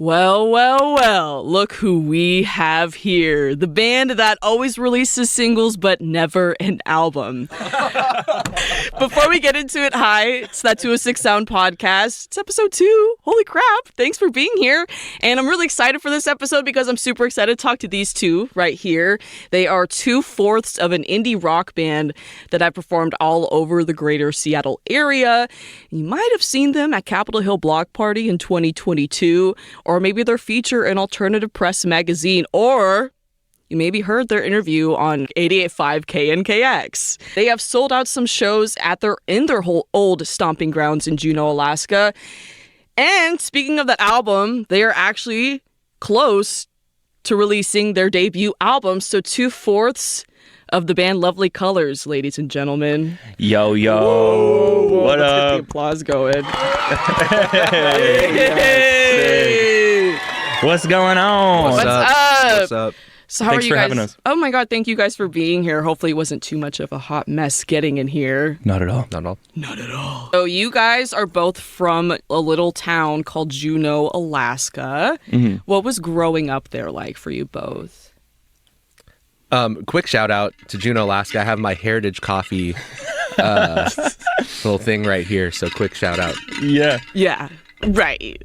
Well, well, well, look who we have here. The band that always releases singles but never an album. Before we get into it, hi, it's that 206 Sound podcast. It's episode 2. Holy crap. Thanks for being here. And I'm really excited for this episode because I'm super excited to talk to these two right here. They are 2/4 of an indie rock band that have performed all over the greater Seattle area. You might have seen them at Capitol Hill Block Party in 2022, or maybe their feature in Alternative Press magazine, or you maybe heard their interview on 88.5 KNKX. They have sold out some shows in their whole old stomping grounds in Juneau, Alaska. And speaking of that album, they are actually close to releasing their debut album. So 2/4 of the band Lovely Colors, ladies and gentlemen. Yo, yo. Whoa, what let's up? get the applause going. Hey. What's going on? What's up? What's up? So how Thanks are you for guys? having us. Oh my God, thank you guys for being here. Hopefully it wasn't too much of a hot mess getting in here. Not at all. Not at all. Not at all. So you guys are both from a little town called Juneau, Alaska. Mm-hmm. What was growing up there like for you both? Quick shout out to Juneau, Alaska. I have my Heritage Coffee little thing right here. So quick shout out. Yeah. Yeah, right.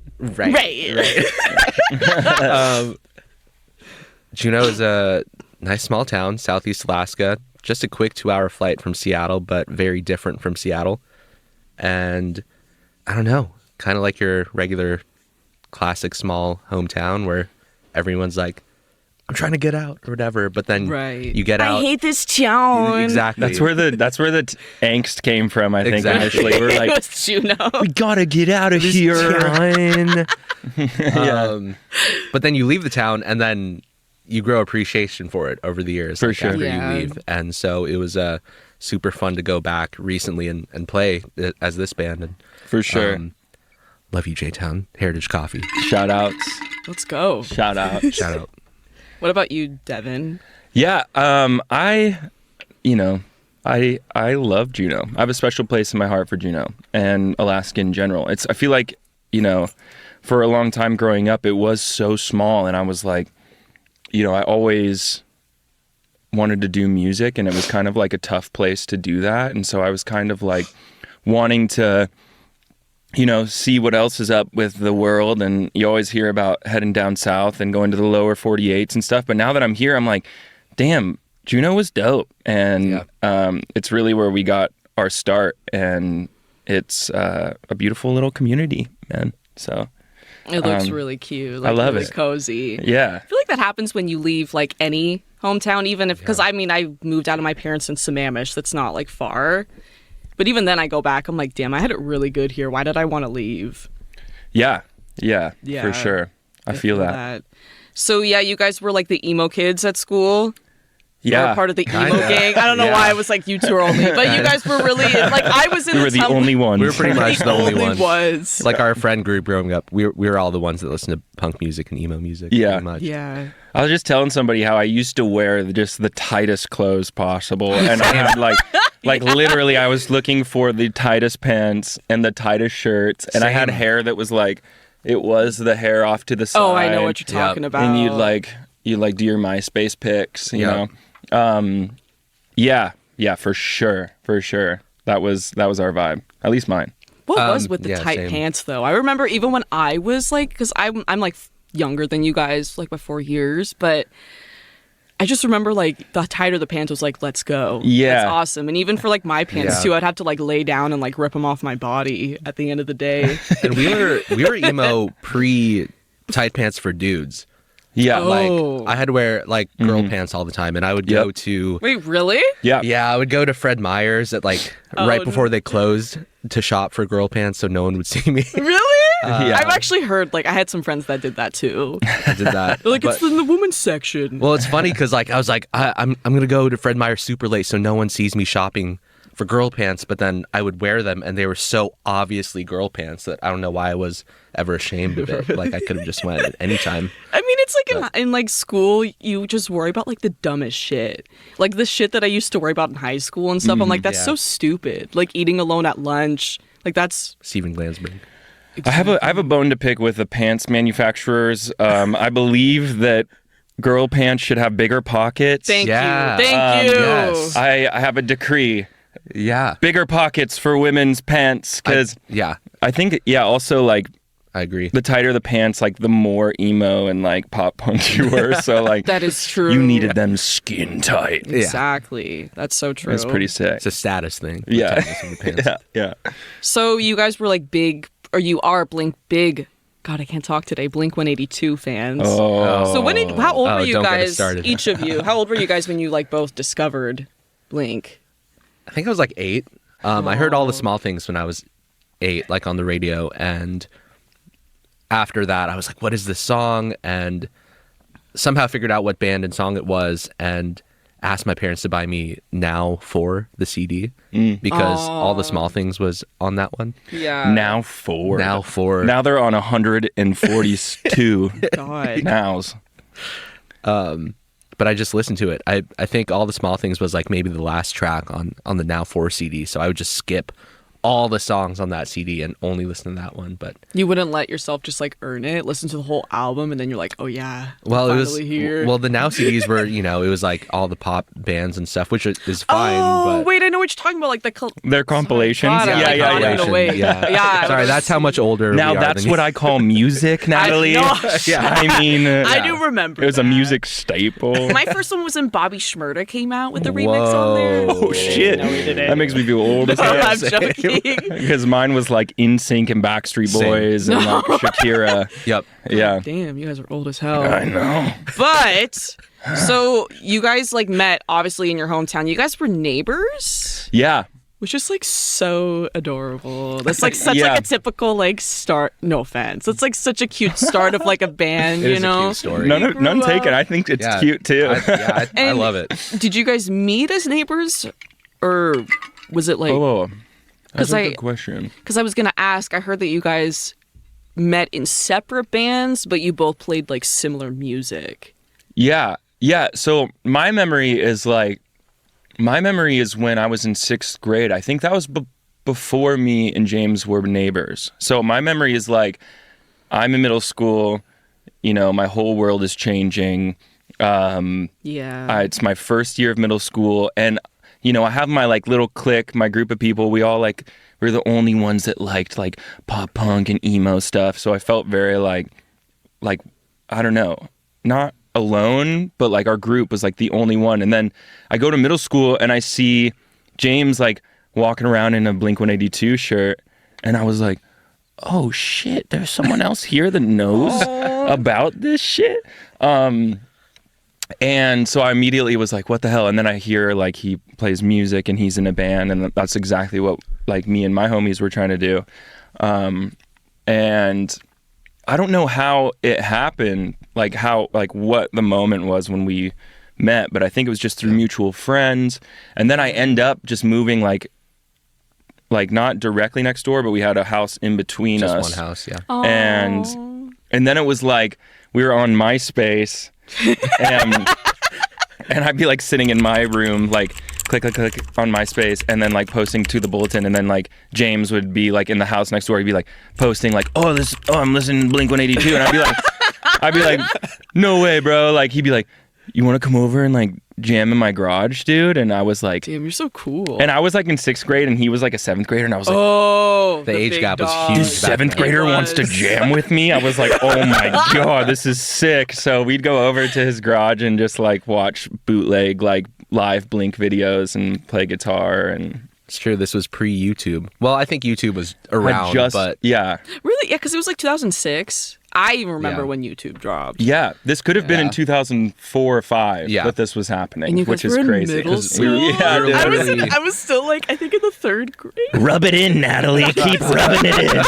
Juneau is a nice small town, southeast Alaska. Just a quick 2-hour flight from Seattle, but very different from Seattle. And I don't know, kind of like your regular classic small hometown where everyone's like, I'm trying to get out or whatever, but then Right. you get out. I hate this town. Exactly. That's where the angst came from, I think, Exactly. initially. We're It like, was Juneau. we gotta get out of here. Yeah. But then you leave the town and then you grow appreciation for it over the years. For sure. After Yeah. you leave. And so it was super fun to go back recently and play it as this band. And For sure. love you, J-Town. Heritage Coffee. Shout outs. Let's go. Shout out. Shout out. What about you, Devin? Yeah. I love Juneau. I have a special place in my heart for Juneau and Alaska in general. I feel like, for a long time growing up, it was so small, and I was like, I always wanted to do music, and it was kind of like a tough place to do that. And so I was kind of like wanting to, see what else is up with the world. And you always hear about heading down south and going to the lower 48s and stuff. But now that I'm here, I'm like, damn, Juneau was dope. And it's really where we got our start. And it's a beautiful little community, man. So It looks really cute. I love really it. Cozy. yeah. I feel like that happens when you leave like any hometown, even if, because I moved out of my parents in Sammamish. That's not like far. But even then I go back, I'm like, damn, I had it really good here. Why did I want to leave? Yeah, Yeah. for sure. I feel that. So yeah, you guys were like the emo kids at school. You Yeah. were part of the emo Kinda. gang. I don't know Yeah. why I was like you two are only, but you guys were really like I was in We were the tum- only ones. We were pretty much the only ones. ones. Like our friend group growing up, we were all the ones that listened to punk music and emo music. Yeah. Pretty much. Yeah. I was just telling somebody how I used to wear just the tightest clothes possible, and I had like literally I was looking for the tightest pants and the tightest shirts, and I had Same. hair that was like, it was the hair off to the side. Oh, I know what you're talking about. And you'd do your MySpace pics, you Yeah. know. Yeah, for sure. That was our vibe, at least mine. What was with the yeah, tight same. pants though? I remember even when I was like, because I'm like younger than you guys, like by 4 years, but I just remember like the tighter the pants was like, let's go. Yeah. That's awesome. And even for like my pants Yeah. too, I'd have to like lay down and like rip them off my body at the end of the day. And we were emo pre tight pants for dudes. Yeah, Oh. Like I had to wear like girl pants all the time, and I would go Yep. to Wait, really? yeah. I would go to Fred Meyer's at like right before they closed to shop for girl pants, so no one would see me. Really? Yeah. I've actually heard like I had some friends that did that too. I did that. They're like, But- it's in the women's section. well, it's funny because like I was like I'm gonna go to Fred Meyer super late, so no one sees me shopping for girl pants. But then I would wear them, and they were so obviously girl pants that I don't know why I was ever ashamed of it. Like I could have just went at any time. I mean, it's like in like school, you just worry about like the dumbest shit, like the shit that I used to worry about in high school and stuff. I'm like, that's yeah. so stupid. Like eating alone at lunch, like that's Steven Glansberg. I have a bone to pick with the pants manufacturers. I believe that girl pants should have bigger pockets. Thank Yeah. you. Thank you. yes. I have a decree. Yeah. Bigger pockets for women's pants because Yeah. I think also like I agree. the tighter the pants, like the more emo and like pop punk you were. So like That is true. you needed them skin tight. Exactly. That's so true. That's pretty sick. It's a status thing. Yeah. tightness of the pants. Yeah. So you guys were like big, or you are big. God, I can't talk today. Blink 182 fans. Oh. So how old were you don't get us guys? started. Each of you. How old were you guys when you like both discovered Blink? I think I was like 8. I heard all the small things when I was 8, like on the radio, and after that I was like, what is this song? And somehow figured out what band and song it was and asked my parents to buy me Now 4, the CD, because all the small things was on that one. Yeah. Now 4. Now 4. Now they're on 142 God. nows. But I just listened to it. I think all the small things was like maybe the last track on the Now 4 CD, so I would just skip all the songs on that CD and only listen to that one. But You wouldn't let yourself just like earn it, listen to the whole album, and then you're like, oh yeah, well, it finally was here. well the Now CDs were it was like all the pop bands and stuff, which is fine. Oh but wait, I know what you're talking about, like the Their compilations. God, I'm, yeah, like, yeah, on yeah. it away. Yeah. Sorry, that's how much older. Now we are that's than what you. I call music, Natalie. know. I mean, I do remember. it was a that. music staple. My first one was when Bobby Shmurda came out with the remix on there. Oh shit! No, he didn't. That makes me feel old as I'm hell. joking. Because mine was like NSYNC and Backstreet Same. Boys and like Shakira. Yep. Yeah. Damn, you guys are old as hell. I know. But so you guys like met obviously in your hometown. You guys were neighbors, Yeah. which is like so adorable. That's like such Yeah. like a typical like start. No offense. It's like such a cute start of like a band. It you is know. a cute story. None grew taken. up- I think it's Yeah. cute too. I And- love it. Did you guys meet as neighbors, or was it like? Oh, that's 'Cause a I- good question. Because I was gonna ask. I heard that you guys met in separate bands, but you both played like similar music. Yeah. So my memory is when I was in 6th grade. I think that was before me and James were neighbors. So my memory is like I'm in middle school. You know, my whole world is changing. Yeah. It's my first year of middle school, and you know, I have my like little clique, my group of people. We all we're the only ones that liked like pop punk and emo stuff. So I felt very like I don't know, not alone, but like our group was like the only one. And then I go to middle school and I see James like walking around in a Blink-182 shirt, and I was like, oh shit, there's someone else here that knows about this shit. And so I immediately was like, what the hell? And then I hear like he plays music and he's in a band, and that's exactly what like me and my homies were trying to do. And I don't know how it happened, like what the moment was when we met, but I think it was just through mutual friends. And then I end up just moving like not directly next door, but we had a house in between Just us. one house. Yeah. And then it was like we were on MySpace, and I'd be like sitting in my room, like click on MySpace, and then like posting to the bulletin, and then like James would be like in the house next door. He'd be like posting like, oh I'm listening to Blink-182, and I'd be like, no way, bro. Like he'd be like, you want to come over and like jam in my garage, dude? And I was like, Damn, you're so cool. and I was like in 6th grade, and he was like a 7th grader, and I was like, oh, The age big gap was dog. huge this back 7th then. grader It wants to was. jam with me. I was like, oh my god, this is sick. So we'd go over to his garage and just like watch bootleg like live Blink videos and play guitar. And It's true. This was pre-YouTube. Well, I think YouTube was around, but yeah, Really? Yeah, because it was like 2006. I even remember Yeah. when YouTube dropped. yeah. This could have been in Yeah. 2004 or 5 Yeah. that this was happening, And you guys which is were in crazy. middle 'cause school? yeah, dude. I was literally- I was still like I think in the 3rd grade. Rub it in, Natalie. Keep rubbing it in.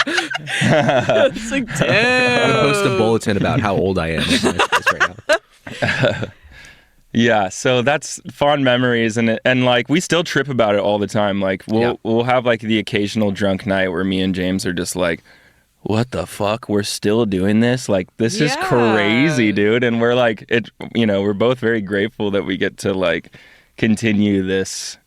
It's like I'm gonna post a damn. bulletin about how old I am on MySpace right now. Yeah, so that's fond memories, and like we still trip about it all the time. Like we'll have like the occasional drunk night where me and James are just like, what the fuck? We're still doing this? Like this is Yeah. crazy, dude. And we're like we're both very grateful that we get to like continue this,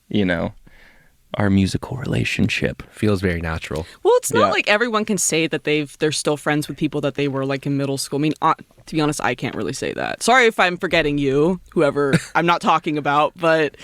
our musical relationship. Feels very natural. Well, it's not Yeah. like everyone can say that they're still friends with people that they were like in middle school. I mean, to be honest, I can't really say that. Sorry if I'm forgetting you, whoever I'm not talking about, but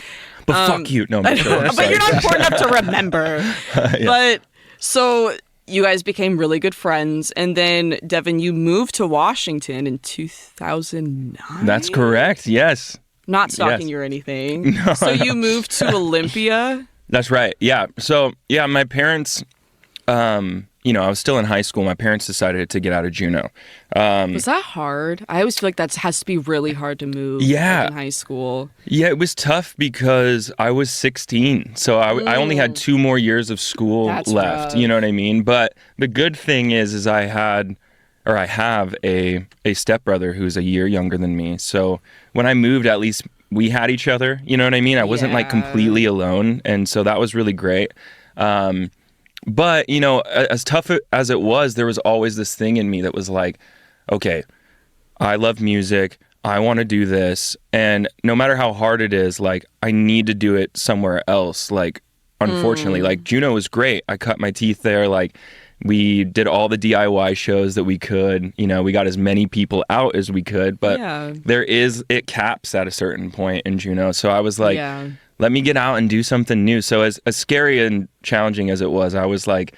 But fuck you. No, I'm sure. but you're not important enough to remember. But so you guys became really good friends, and then Devin, you moved to Washington in 2009. That's correct. Yes. Not stalking Yes. you or anything. So you moved to Olympia. That's right. Yeah. So, yeah, my parents, you know, I was still in high school. My parents decided to get out of Juneau. Was that hard? I always feel like that has to be really hard to move Yeah. in high school. Yeah, it was tough because I was 16. So I only had 2 more years of school That's left. rough. You know what I mean? But the good thing is I have a stepbrother who's a year younger than me. So when I moved, at least we had each other. You know what I mean? I wasn't like Yeah. completely alone. And so that was really great. But, you know, as tough as it was, there was always this thing in me that was like, okay, I love music. I want to do this. And no matter how hard it is, like, I need to do it somewhere else. Like, unfortunately, like, Juneau was great. I cut my teeth there. Like, we did all the DIY shows that we could. You know, we got as many people out as we could. But Yeah. it caps at a certain point in Juneau. So I was like, Yeah. let me get out and do something new. So as scary and challenging as it was, I was like,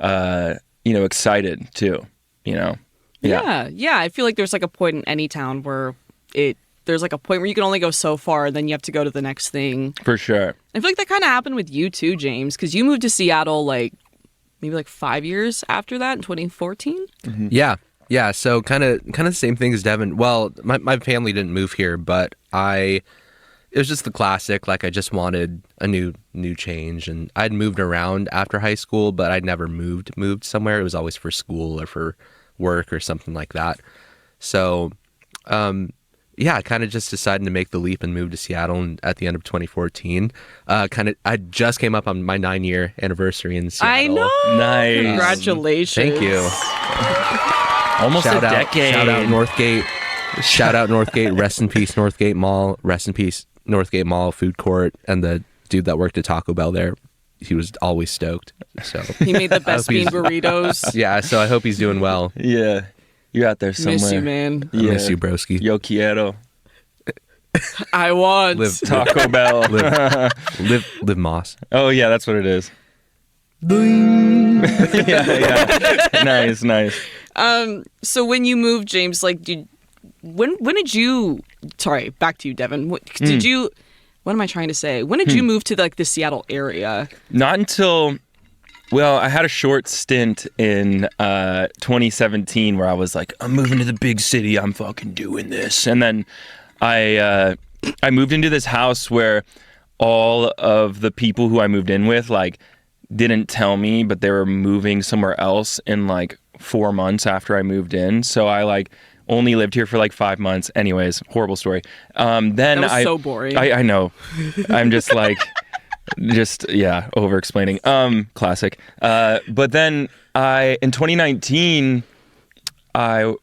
you know, excited too, you know? Yeah. I feel like there's like a point in any town where there's like a point where you can only go so far, and then you have to go to the next thing. For sure. I feel like that kind of happened with you too, James, because you moved to Seattle like maybe like 5 years after that in 2014. Yeah. Yeah. So kind of the same thing as Devin. Well, my family didn't move here, but it was just the classic. Like, I just wanted a new change, and I'd moved around after high school, but I'd never moved somewhere. It was always for school or for work or something like that. So, yeah, I kind of just decided to make the leap and move to Seattle at the end of 2014. I just came up on my 9-year anniversary in Seattle. I know. Nice. Congratulations. Thank you. Almost a decade. Shout out Northgate. Shout out Northgate. Rest in peace, Northgate Mall. Rest in peace, Northgate Mall food court. And the dude that worked at Taco Bell there, he was always stoked. So He made the best hope bean he's- burritos. yeah, so I hope he's doing well. Yeah. You're out there somewhere. Miss you, man. I miss you, broski. Yo quiero. I want. Live, Taco Bell. live Moss. Oh, yeah, that's what it is. yeah. Nice. So when you moved, James, like, when did you? Sorry, back to you, Devin. Did you? What am I trying to say? When did you move to like the Seattle area? Not until, well, I had a short stint in 2017 where I was like, I'm moving to the big city. I'm fucking doing this. And then I moved into this house where all of the people who I moved in with, like, didn't tell me, but they were moving somewhere else in like 4 months after I moved in. So I like only lived here for like 5 months. Anyways, horrible story. Then That was so boring. I know. I'm just like, over explaining. Classic. But then in 2019, I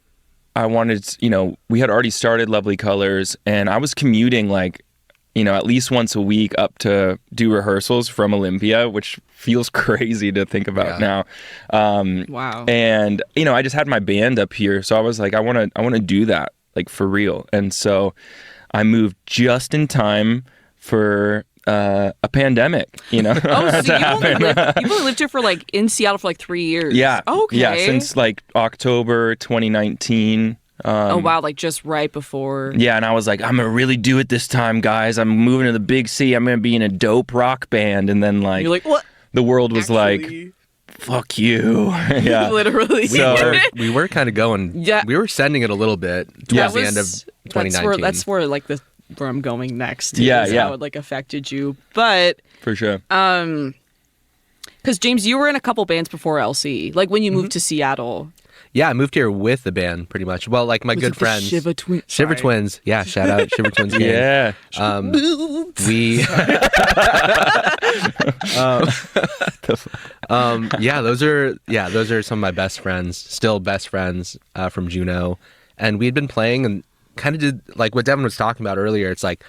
wanted, you know, we had already started Lovely Colors, and I was commuting like, you know, at least once a week up to do rehearsals from Olympia, which feels crazy to think about now. Wow. And, you know, I just had my band up here, so I was like, I want to do that, like, for real. And so I moved just in time for a pandemic, you know. Oh, so to happen. you've only lived here for like in Seattle for like 3 years. Yeah. Okay. Yeah, since like October 2019. Oh wow, like just right before. Yeah, and I was like, I'm gonna really do it this time, guys. I'm moving to the big C. I'm gonna be in a dope rock band. And then like, You're like, what? the world was like, Actually, fuck you. Yeah. literally. We were kind of going. Yeah. We were sending it a little bit towards the end of 2019. That's where like where I'm going next. Yeah, is yeah. How it like affected you, but For sure. because James, you were in a couple bands before LC. Like when you moved to Seattle. Yeah, I moved here with the band pretty much. Well, like my Was good it the friends. Shiva Twins. Shiver Sorry. Twins. Yeah, shout out Shiver Twins. gang. Yeah. We yeah, those are some of my best friends, still best friends from Juneau. And we'd been playing and kind of did like what Devin was talking about earlier. It's like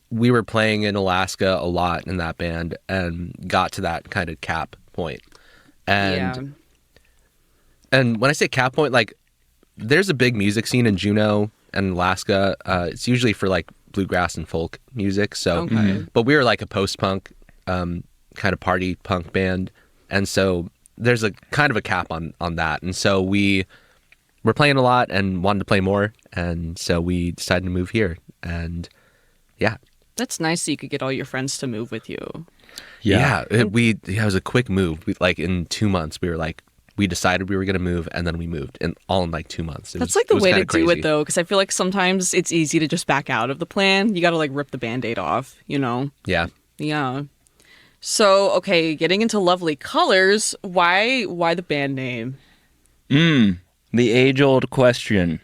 we were playing in Alaska a lot in that band and got to that kind of cap point. And and when I say cap point, like there's a big music scene in Juneau and Alaska. It's usually for like bluegrass and folk music. So, but we were like a post-punk kind of party punk band, and so there's a kind of a cap on that. And so we were playing a lot and wanted to play more, and so we decided to move here. And yeah, That's nice that you could get all your friends to move with you. it was a quick move. Like in 2 months, we decided we were going to move, and then we moved, and all in like 2 months. That's like the way to kinda do crazy. it, though, because I feel like sometimes it's easy to just back out of the plan. You got to like rip the Band-Aid off, you know? Yeah. Yeah. So, okay, getting into Lovely Colors, why the band name? The age-old question.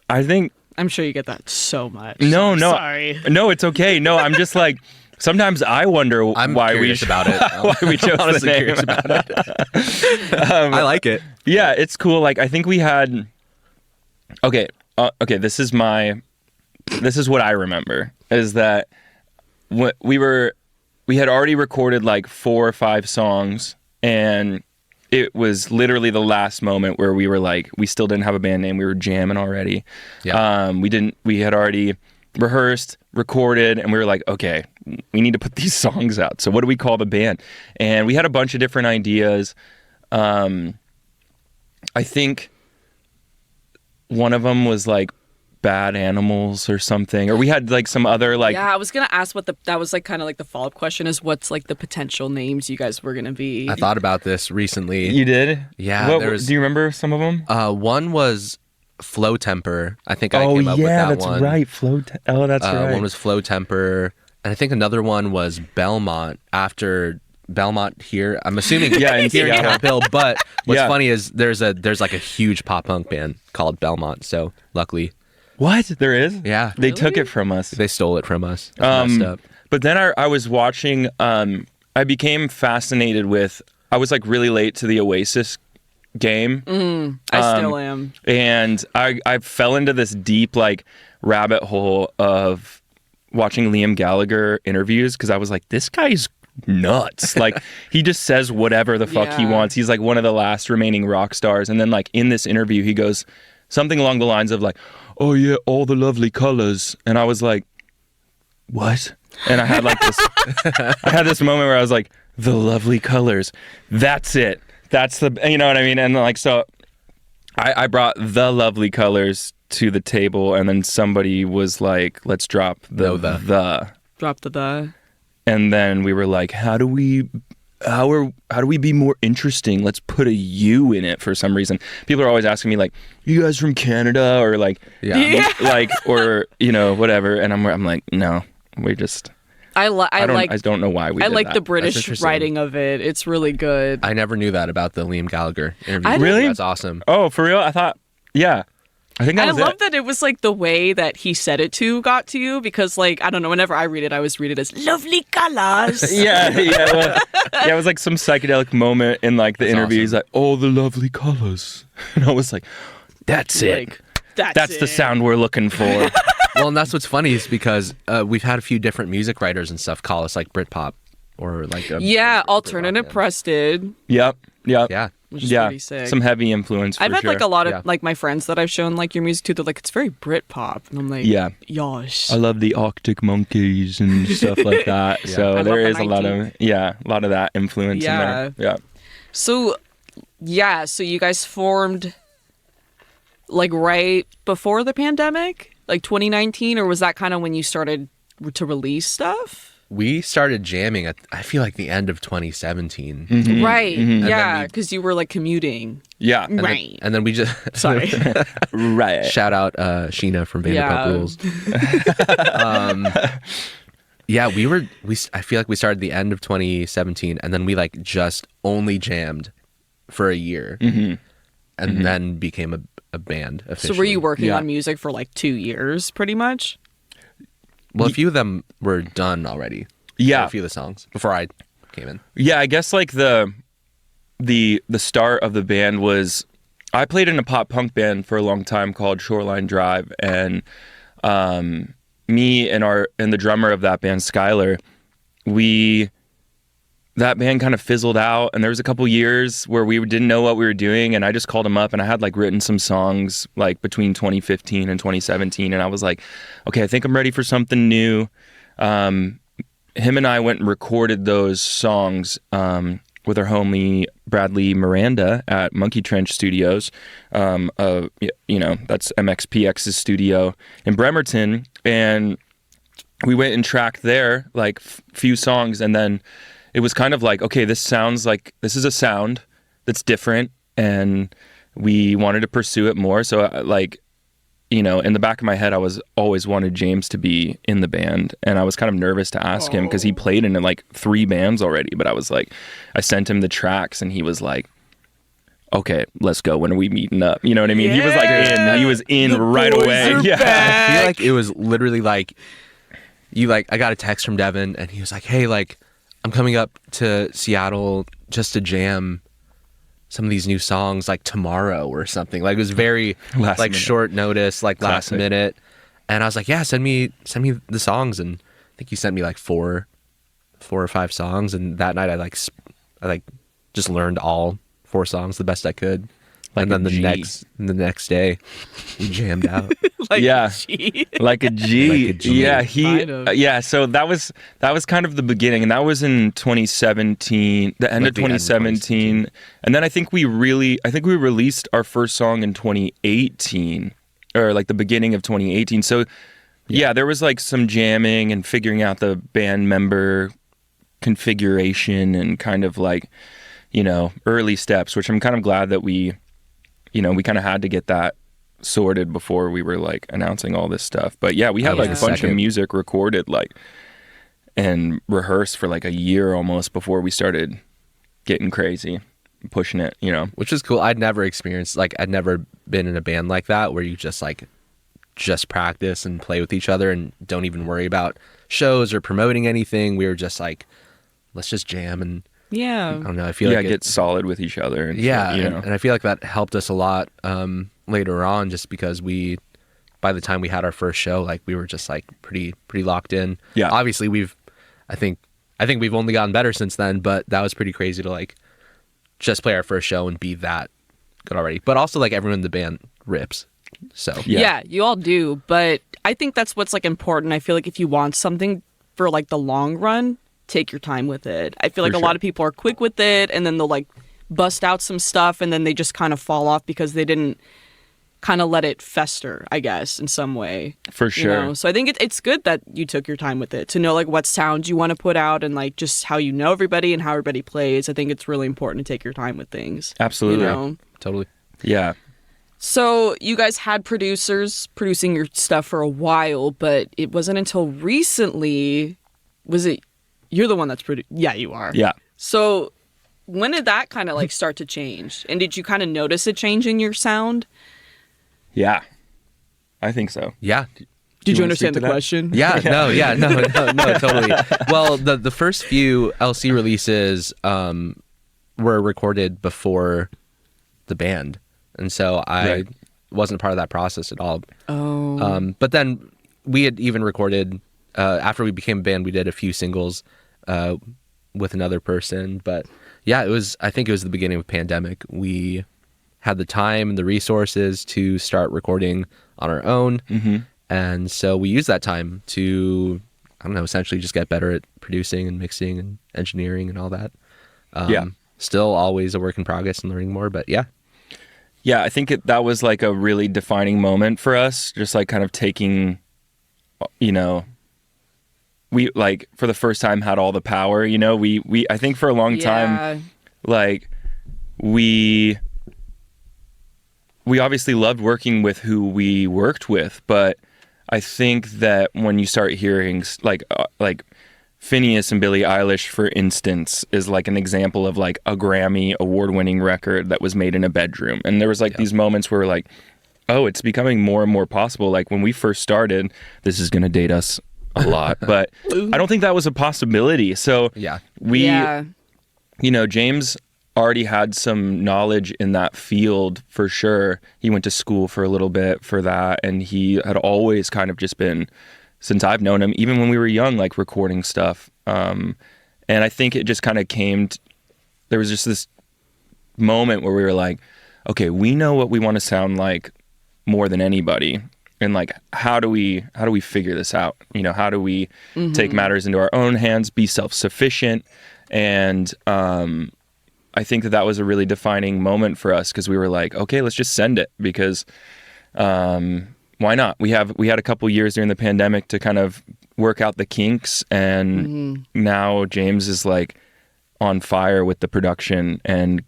I think I'm sure you get that so much. no, Sorry. no, it's okay. No, I'm just like sometimes I wonder I'm why curious about it. why we chose Honestly the name. curious about it. I like it. Yeah, it's cool. Like I think we had. Okay, This is what I remember is that we had already recorded like 4 or 5 songs, and it was literally the last moment where we were like, we still didn't have a band name. We were jamming already. Yeah. We had already rehearsed, recorded, and we were like, okay, we need to put these songs out. So what do we call the band? And we had a bunch of different ideas. I think one of them was like Bad Animals or something, or we had like some other like. Yeah, I was gonna ask that was like kind of like the follow-up question is what's like the potential names you guys were gonna be. I thought about this recently. You did? Yeah, Do you remember some of them? One was Flow Temper. I think I came up with that one. right. That's right. One was Flow Temper, and I think another one was Belmont after Belmont here. I'm assuming Yeah, in here in Seattle. Camp Hill. But what's Yeah. funny is there's like a huge pop punk band called Belmont. So luckily, What? There is? yeah, They took it from us. they stole it from us. It's messed up. But then I was watching, I became fascinated with, I was like really late to the Oasis game. I still am. And I fell into this deep like rabbit hole of watching Liam Gallagher interviews because I was like, this guy's nuts. Like he just says whatever the fuck he Yeah. wants. He's like one of the last remaining rock stars. And then like in this interview, he goes something along the lines of like, oh yeah, all the lovely colors. And I was like, what? And I had like this moment where I was like, the lovely colors. That's it. That's the, you know what I mean? And like, so I brought the lovely colors to the table, and then somebody was like, let's drop the. Drop the. And then we were like, how do we be more interesting? Let's put a U in it for some reason. People are always asking me like, you guys from Canada or like, Yeah. like, or, you know, whatever. And I'm like, no, we just, I don't know why we I did like that. the That's British interesting. writing of it. It's really good. I never knew that about the Liam Gallagher interview. I didn't- Really? That's awesome. Oh, for real? I thought, yeah. I think that I was love it. that it was like the way that he said it got to you because like I don't know, whenever I read it, I always read it as lovely colors. Yeah, well, yeah, it was like some psychedelic moment in like the interview. awesome. He's like, all the lovely colors. And I was like, that's it. Like, That's the it. sound we're looking for. Well, and that's what's funny is because we've had a few different music writers and stuff call us like Britpop or like Yeah, Britpop Alternative band. Press did, Yep. Yeah, which is Yeah. pretty sick. Some heavy influence for I've had sure. like a lot of Yeah. like my friends that I've shown like your music to. They're like, it's very Britpop, and I'm like, Yeah. yosh. I love the Arctic Monkeys and stuff like that. Yeah. So I there love the is a lot of that influence in there. Yeah. So, yeah, so you guys formed like right before the pandemic, like 2019, or was that kind of when you started to release stuff? we started jamming at I feel like the end of 2017. Right. then Yeah, we- because you were like commuting. Yeah. And then- Right. and then we just Sorry. Right. shout out Sheena from Vanderpump Yeah. Rules. Yeah, I feel like we started the end of 2017, and then we like just only jammed for a year, and then became a band So officially. were you working Yeah. on music for like 2 years, pretty much? Well, a few of them were done already. Yeah. A few of the songs before I came in. Yeah, I guess like the start of the band was I played in a pop punk band for a long time called Shoreline Drive, and me and the drummer of that band, Skylar, that band kind of fizzled out, and there was a couple years where we didn't know what we were doing, and I just called him up, and I had like written some songs like between 2015 and 2017, and I was like, okay, I think I'm ready for something new. Him and I went and recorded those songs with our homie Bradley Miranda at Monkey Trench Studios. That's MXPX's studio in Bremerton, and we went and tracked there like few songs, and then it was kind of like, okay, this is a sound that's different, and we wanted to pursue it more. So in the back of my head, I was always wanted James to be in the band, and I was kind of nervous to ask him because he played in like 3 bands already. But I sent him the tracks, and he was like, okay, let's go. When are we meeting up? You know what I mean? Yeah. He was in The right boys away. are Yeah. back. I feel like it was literally like I got a text from Devin, and he was like, hey, like, I'm coming up to Seattle just to jam some of these new songs like tomorrow or something. Like, it was very Last minute. short notice, like last Classic. minute. And I was like, yeah, send me the songs. And I think he sent me like 4 or 5 songs. And that night I just learned all 4 songs the best I could. Like and then a G. the next day we jammed out. Like, Yeah. gee. Like a G. Like a G. Yeah, Kind of. so that was kind of the beginning, and that was in 2017, the end Like of the end of 2017. And then I think we released our first song in 2018, or like the beginning of 2018. So yeah, there was like some jamming and figuring out the band member configuration and kind of like, early steps, which I'm kind of glad that we kind of had to get that sorted before we were like announcing all this stuff. But yeah, we had like a bunch of Second. music recorded and rehearsed for like a year almost before we started getting crazy, pushing it, Which is cool. I'd never been in a band like that where you just practice and play with each other and don't even worry about shows or promoting anything. We were just like, let's just jam, and Yeah. I don't know, I feel like get solid with each other. And yeah, shit, and I feel like that helped us a lot later on, just because by the time we had our first show, like, we were just like pretty locked in. Yeah. Obviously I think we've only gotten better since then, but that was pretty crazy to like just play our first show and be that good already. But also, like, everyone in the band rips. So Yeah, you all do, but I think that's what's like important. I feel like if you want something for like the long run, take your time with it. I feel like For a lot sure. of people are quick with it, and then they'll like bust out some stuff, and then they just kind of fall off because they didn't kind of let it fester, I guess, in some way. For sure. So I think it's good that you took your time with it to know like what sounds you want to put out, and like just how you know everybody and how everybody plays. I think it's really important to take your time with things. Absolutely. You know? totally. Yeah. So you guys had producers producing your stuff for a while, but it wasn't until recently, was it, you're the one that's produced? Yeah, you are. Yeah. So when did that kind of like start to change? And did you kind of notice a change in your sound? Yeah. I think so. Yeah. Did you wanna speak understand to the that? question? No, totally. Well, the first few LC releases were recorded before the band, and so I Right. wasn't part of that process at all. Oh. But then we had even recorded after we became a band. We did a few singles with another person, but yeah, I think it was the beginning of the pandemic. We had the time and the resources to start recording on our own. Mm-hmm. And so we used that time to, I don't know, essentially just get better at producing and mixing and engineering and all that. Yeah. Still always a work in progress and learning more, but yeah. Yeah, I think that was like a really defining moment for us, just like kind of taking, we like for the first time had all the power, we I think for a long time, like we obviously loved working with who we worked with, but I think that when you start hearing like Phineas and Billie Eilish, for instance, is like an example of like a Grammy award-winning record that was made in a bedroom. And there was like these moments where like, oh, it's becoming more and more possible. Like when we first started, this is going to date us a lot, but I don't think that was a possibility. So Yeah. James already had some knowledge in that field for sure. He went to school for a little bit for that, and he had always kind of just been since I've known him, even when we were young, like recording stuff. And I think it just kind of there was just this moment where we were like, okay, we know what we want to sound like more than anybody. And like, how do we figure this out? You know, how do we take matters into our own hands, be self-sufficient? And I think that was a really defining moment for us, because we were like, okay, let's just send it, because why not? We had a couple years during the pandemic to kind of work out the kinks, and now James is like on fire with the production and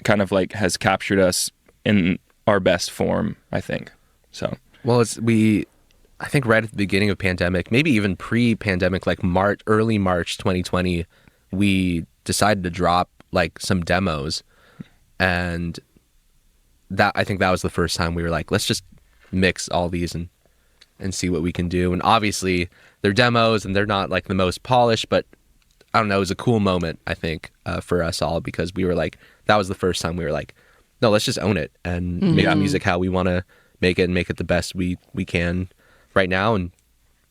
kind of like has captured us in our best form, I think. So, well, I think right at the beginning of pandemic, maybe even pre-pandemic, like early March 2020, we decided to drop like some demos, and I think that was the first time we were like, let's just mix all these and see what we can do. And obviously they're demos and they're not like the most polished, but I don't know, it was a cool moment, I think, for us all, because we were like, that was the first time we were like, no, let's just own it and make the music how we want to make it, and make it the best we can right now and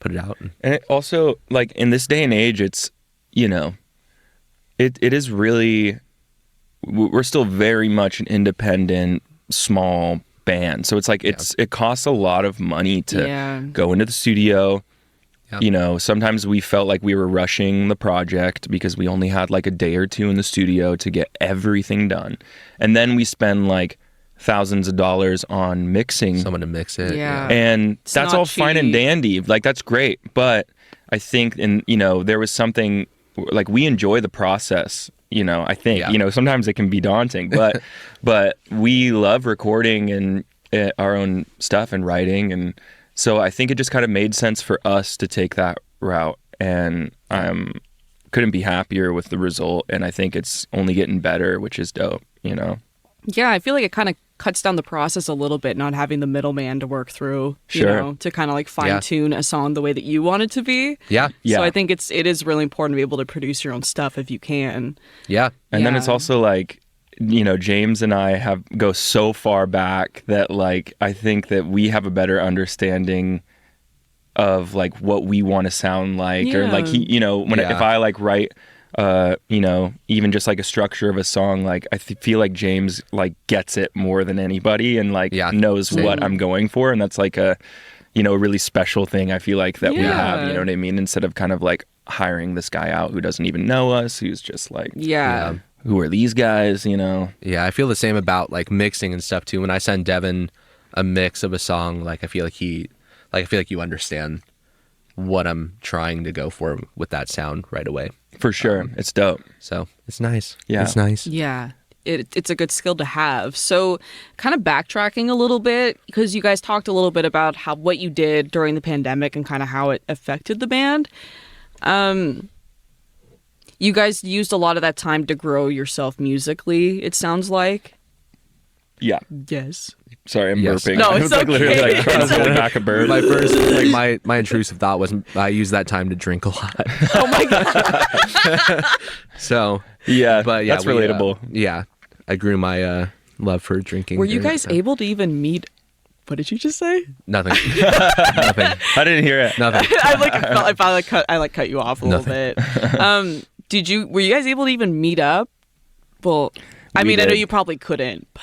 put it out. And it also, like, in this day and age, it's, you know, it is really, we're still very much an independent, small band. So it's like, it costs a lot of money to go into the studio. Yeah. You know, sometimes we felt like we were rushing the project because we only had like a day or two in the studio to get everything done. And then we spend like thousands of dollars on mixing. Someone to mix it. Yeah. And It's that's not all fine and cheap. dandy. Like, that's great. But I think, you know, there was something, like, we enjoy the process. You know, I think, you know, sometimes it can be daunting, but we love recording and our own stuff and writing. And so I think it just kind of made sense for us to take that route. And couldn't be happier with the result. And I think it's only getting better, which is dope, you know? Yeah, I feel like it kind of cuts down the process a little bit, not having the middleman to work through, you know, to kind of like fine tune a song the way that you want it to be. Yeah. So I think it is really important to be able to produce your own stuff if you can. Yeah. And then it's also like, you know, James and I go so far back that, like, I think that we have a better understanding of like what we want to sound like, or like he, you know, if I like write, you know, even just like a structure of a song, like I feel like James like gets it more than anybody, and like knows what I'm going for, and that's like a, you know, a really special thing I feel like that we have, you know what I mean? Instead of kind of like hiring this guy out who doesn't even know us, who's just like, who are these guys, you know? Yeah, I feel the same about like mixing and stuff too. When I send Devin a mix of a song, like I feel like you understand what I'm trying to go for with that sound right away. For sure. It's dope. So it's nice. Yeah. It's nice. Yeah. It's a good skill to have. So kind of backtracking a little bit, because you guys talked a little bit about what you did during the pandemic and kind of how it affected the band. You guys used a lot of that time to grow yourself musically, it sounds like. Yeah. Yes. Sorry, I'm burping. No, I it's was like literally okay. like trying to hold back a bird. My first, like my intrusive thought was I used that time to drink a lot. Oh my God. So yeah, but yeah, that's relatable. I grew my love for drinking. Were you during guys that time. able to even meet? What did you just say? Nothing. Nothing. I didn't hear it. Nothing. I cut you off a little bit. Were you guys able to even meet up? Well, I mean, I know did. you probably couldn't, but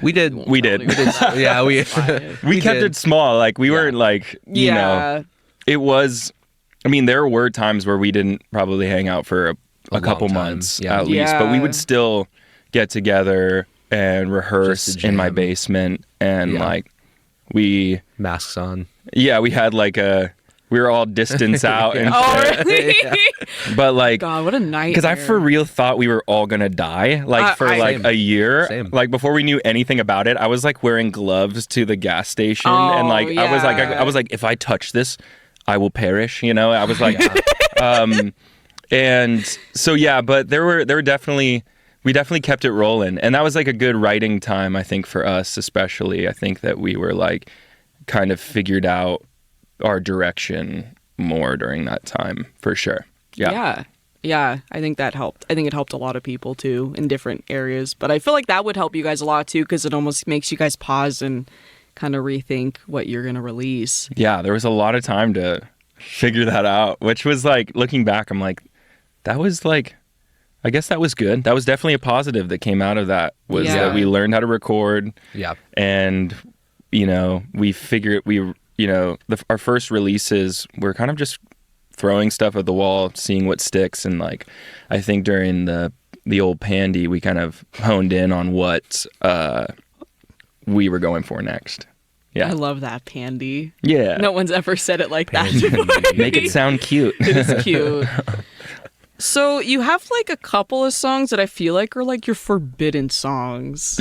We did. Yeah, we kept did. it small. Like we weren't like, you know, it was, I mean, there were times where we didn't probably hang out for a couple time. months Yeah. at least, but we would still get together and rehearse Just to in my jam. basement. And like masks on. we had like we were all distance out and Oh, shit. really? But like, God, what a nightmare. because I for real thought we were all gonna die, like for like Same. a year. Same. Like before we knew anything about it, I was like wearing gloves to the gas station, and like I was like, if I touch this, I will perish. You know, I was like, and so but there were definitely, we definitely kept it rolling, and that was like a good writing time, I think, for us especially. I think that we were like kind of figured out our direction more during that time, for sure. Yeah. I think that helped. I think it helped a lot of people too in different areas. But I feel like that would help you guys a lot too, because it almost makes you guys pause and kind of rethink what you're going to release. Yeah, there was a lot of time to figure that out, which was like, looking back, I'm like, that was like, I guess that was good. That was definitely a positive that came out of that, was Yeah. that we learned how to record. Yeah. And, you know, our first releases were kind of just throwing stuff at the wall, seeing what sticks. And like, I think during the old Pandy, we kind of honed in on what we were going for next. Yeah. I love that, Pandy. Yeah. No one's ever said it like that before. Make it sound cute. It is cute. So you have like a couple of songs that I feel like are like your forbidden songs.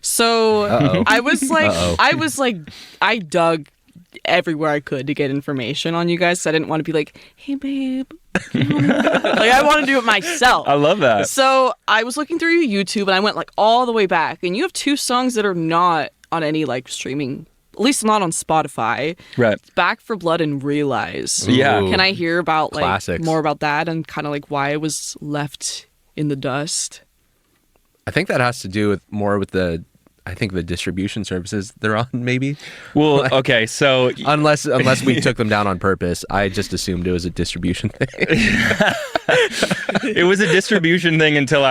So Uh-oh. I was Uh-oh. like, I dug everywhere I could to get information on you guys. So I didn't want to be like, hey babe, like I want to do it myself. I love that. So I was looking through your YouTube and I went like all the way back, and you have 2 songs that are not on any like streaming, at least not on Spotify. Right. Back for Blood and Realize. Yeah. Ooh. Can I hear about like Classics. more about that and kind of like why it was left in the dust? I think that has to do with more with the distribution services they're on, maybe. Well, okay, so Unless we took them down on purpose. I just assumed it was a distribution thing. it was a distribution thing until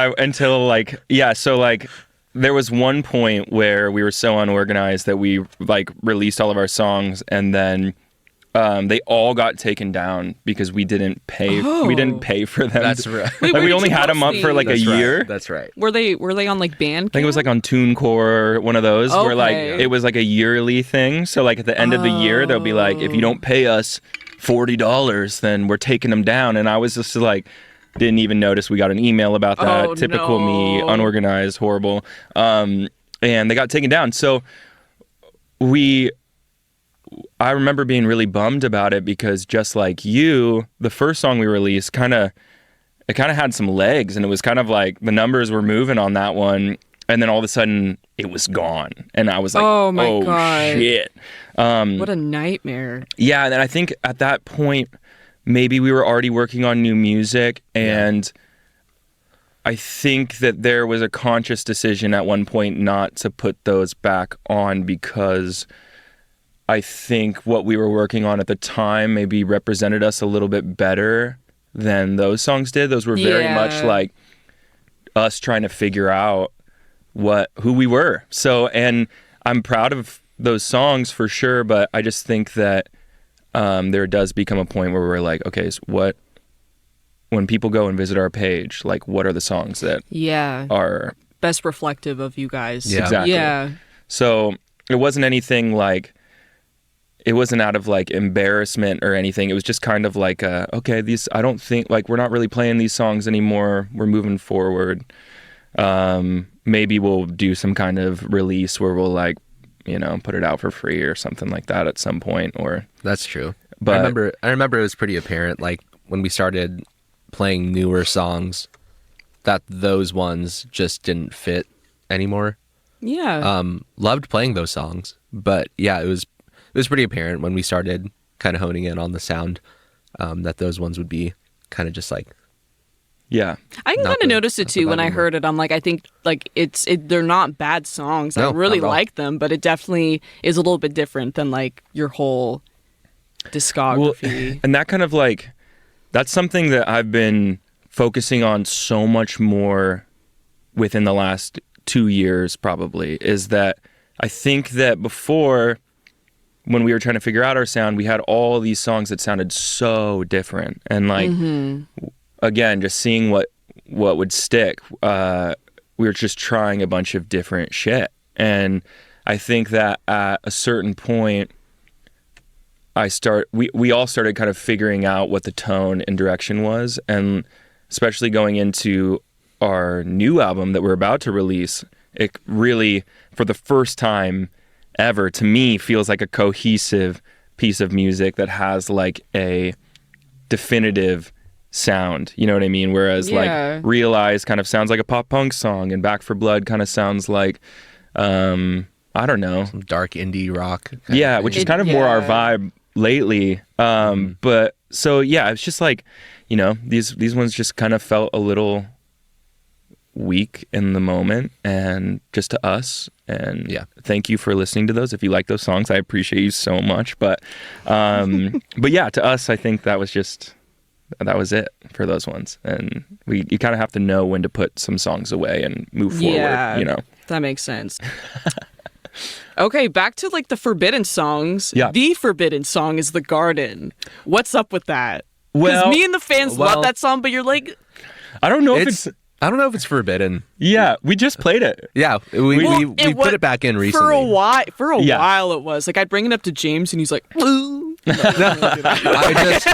there was one point where we were so unorganized that we like released all of our songs, and then they all got taken down because we didn't pay. Oh. We didn't pay for them. That's right. Wait, Like where we did only you had them up post for like these? a year. That's right. Were they on like Bandcamp? I think it was like on TuneCore, one of those, where like Okay. it was like a yearly thing. So like at the end of the year, they'll be like, if you don't pay us $40, then we're taking them down. And I was just like, didn't even notice we got an email about that. Oh, Typical me, no. unorganized, horrible. And they got taken down. So I remember being really bummed about it because just like you, the first song we released kind of had some legs, and it was kind of like the numbers were moving on that one, and then all of a sudden it was gone, and I was like, Oh my God. shit. What a nightmare. Yeah, and then I think at that point maybe we were already working on new music, and I think that there was a conscious decision at one point not to put those back on because I think what we were working on at the time maybe represented us a little bit better than those songs did. Those were very Yeah. much like us trying to figure out who we were. So, and I'm proud of those songs for sure, but I just think that there does become a point where we're like, okay, so when people go and visit our page, like what are the songs that Yeah. are Best reflective of you guys. Yeah. Exactly. Yeah. So it wasn't anything like, it wasn't out of like embarrassment or anything. It was just kind of like, okay, I don't think, like, we're not really playing these songs anymore. We're moving forward. Maybe we'll do some kind of release where we'll like, put it out for free or something like that at some point. Or That's true. But- I remember it was pretty apparent, like when we started playing newer songs, that those ones just didn't fit anymore. Yeah. Loved playing those songs, but yeah, it was pretty apparent when we started kind of honing in on the sound, that those ones would be kind of just like, yeah. I can not kind of the- notice it not the too when vibe I anymore. heard it. I'm like, I think like they're not bad songs. I No, really not at all. like them, but it definitely is a little bit different than like your whole discography. And that kind of like, that's something that I've been focusing on so much more within the last 2 years probably, is that I think that before, when we were trying to figure out our sound, we had all these songs that sounded so different. And like, again, just seeing what would stick, we were just trying a bunch of different shit. And I think that at a certain point, we all started kind of figuring out what the tone and direction was, and especially going into our new album that we're about to release, it really, for the first time ever, to me, feels like a cohesive piece of music that has like a definitive sound. You know what I mean? Whereas Yeah. like Realize kind of sounds like a pop punk song, and Back for Blood kind of sounds like, I don't know. dark indie rock. Yeah, which is kind of more our vibe lately. But so yeah, it's just like, these ones just kind of felt a little week in the moment and just to us. And Yeah. thank you for listening to those. If you like those songs, I appreciate you so much. But yeah, to us, I think that was it for those ones. And you kind of have to know when to put some songs away and move forward, Yeah, that makes sense. Okay, back to like the forbidden songs. Yeah. The forbidden song is The Garden. What's up with that? Well- Because me and the fans love that song, but you're like, I don't know if it's I don't know if it's forbidden. yeah, we just played it. Yeah, we was- put it back in recently. For a Yeah. while it was. Like, I'd bring it up to James and he's like, "Ooh." I just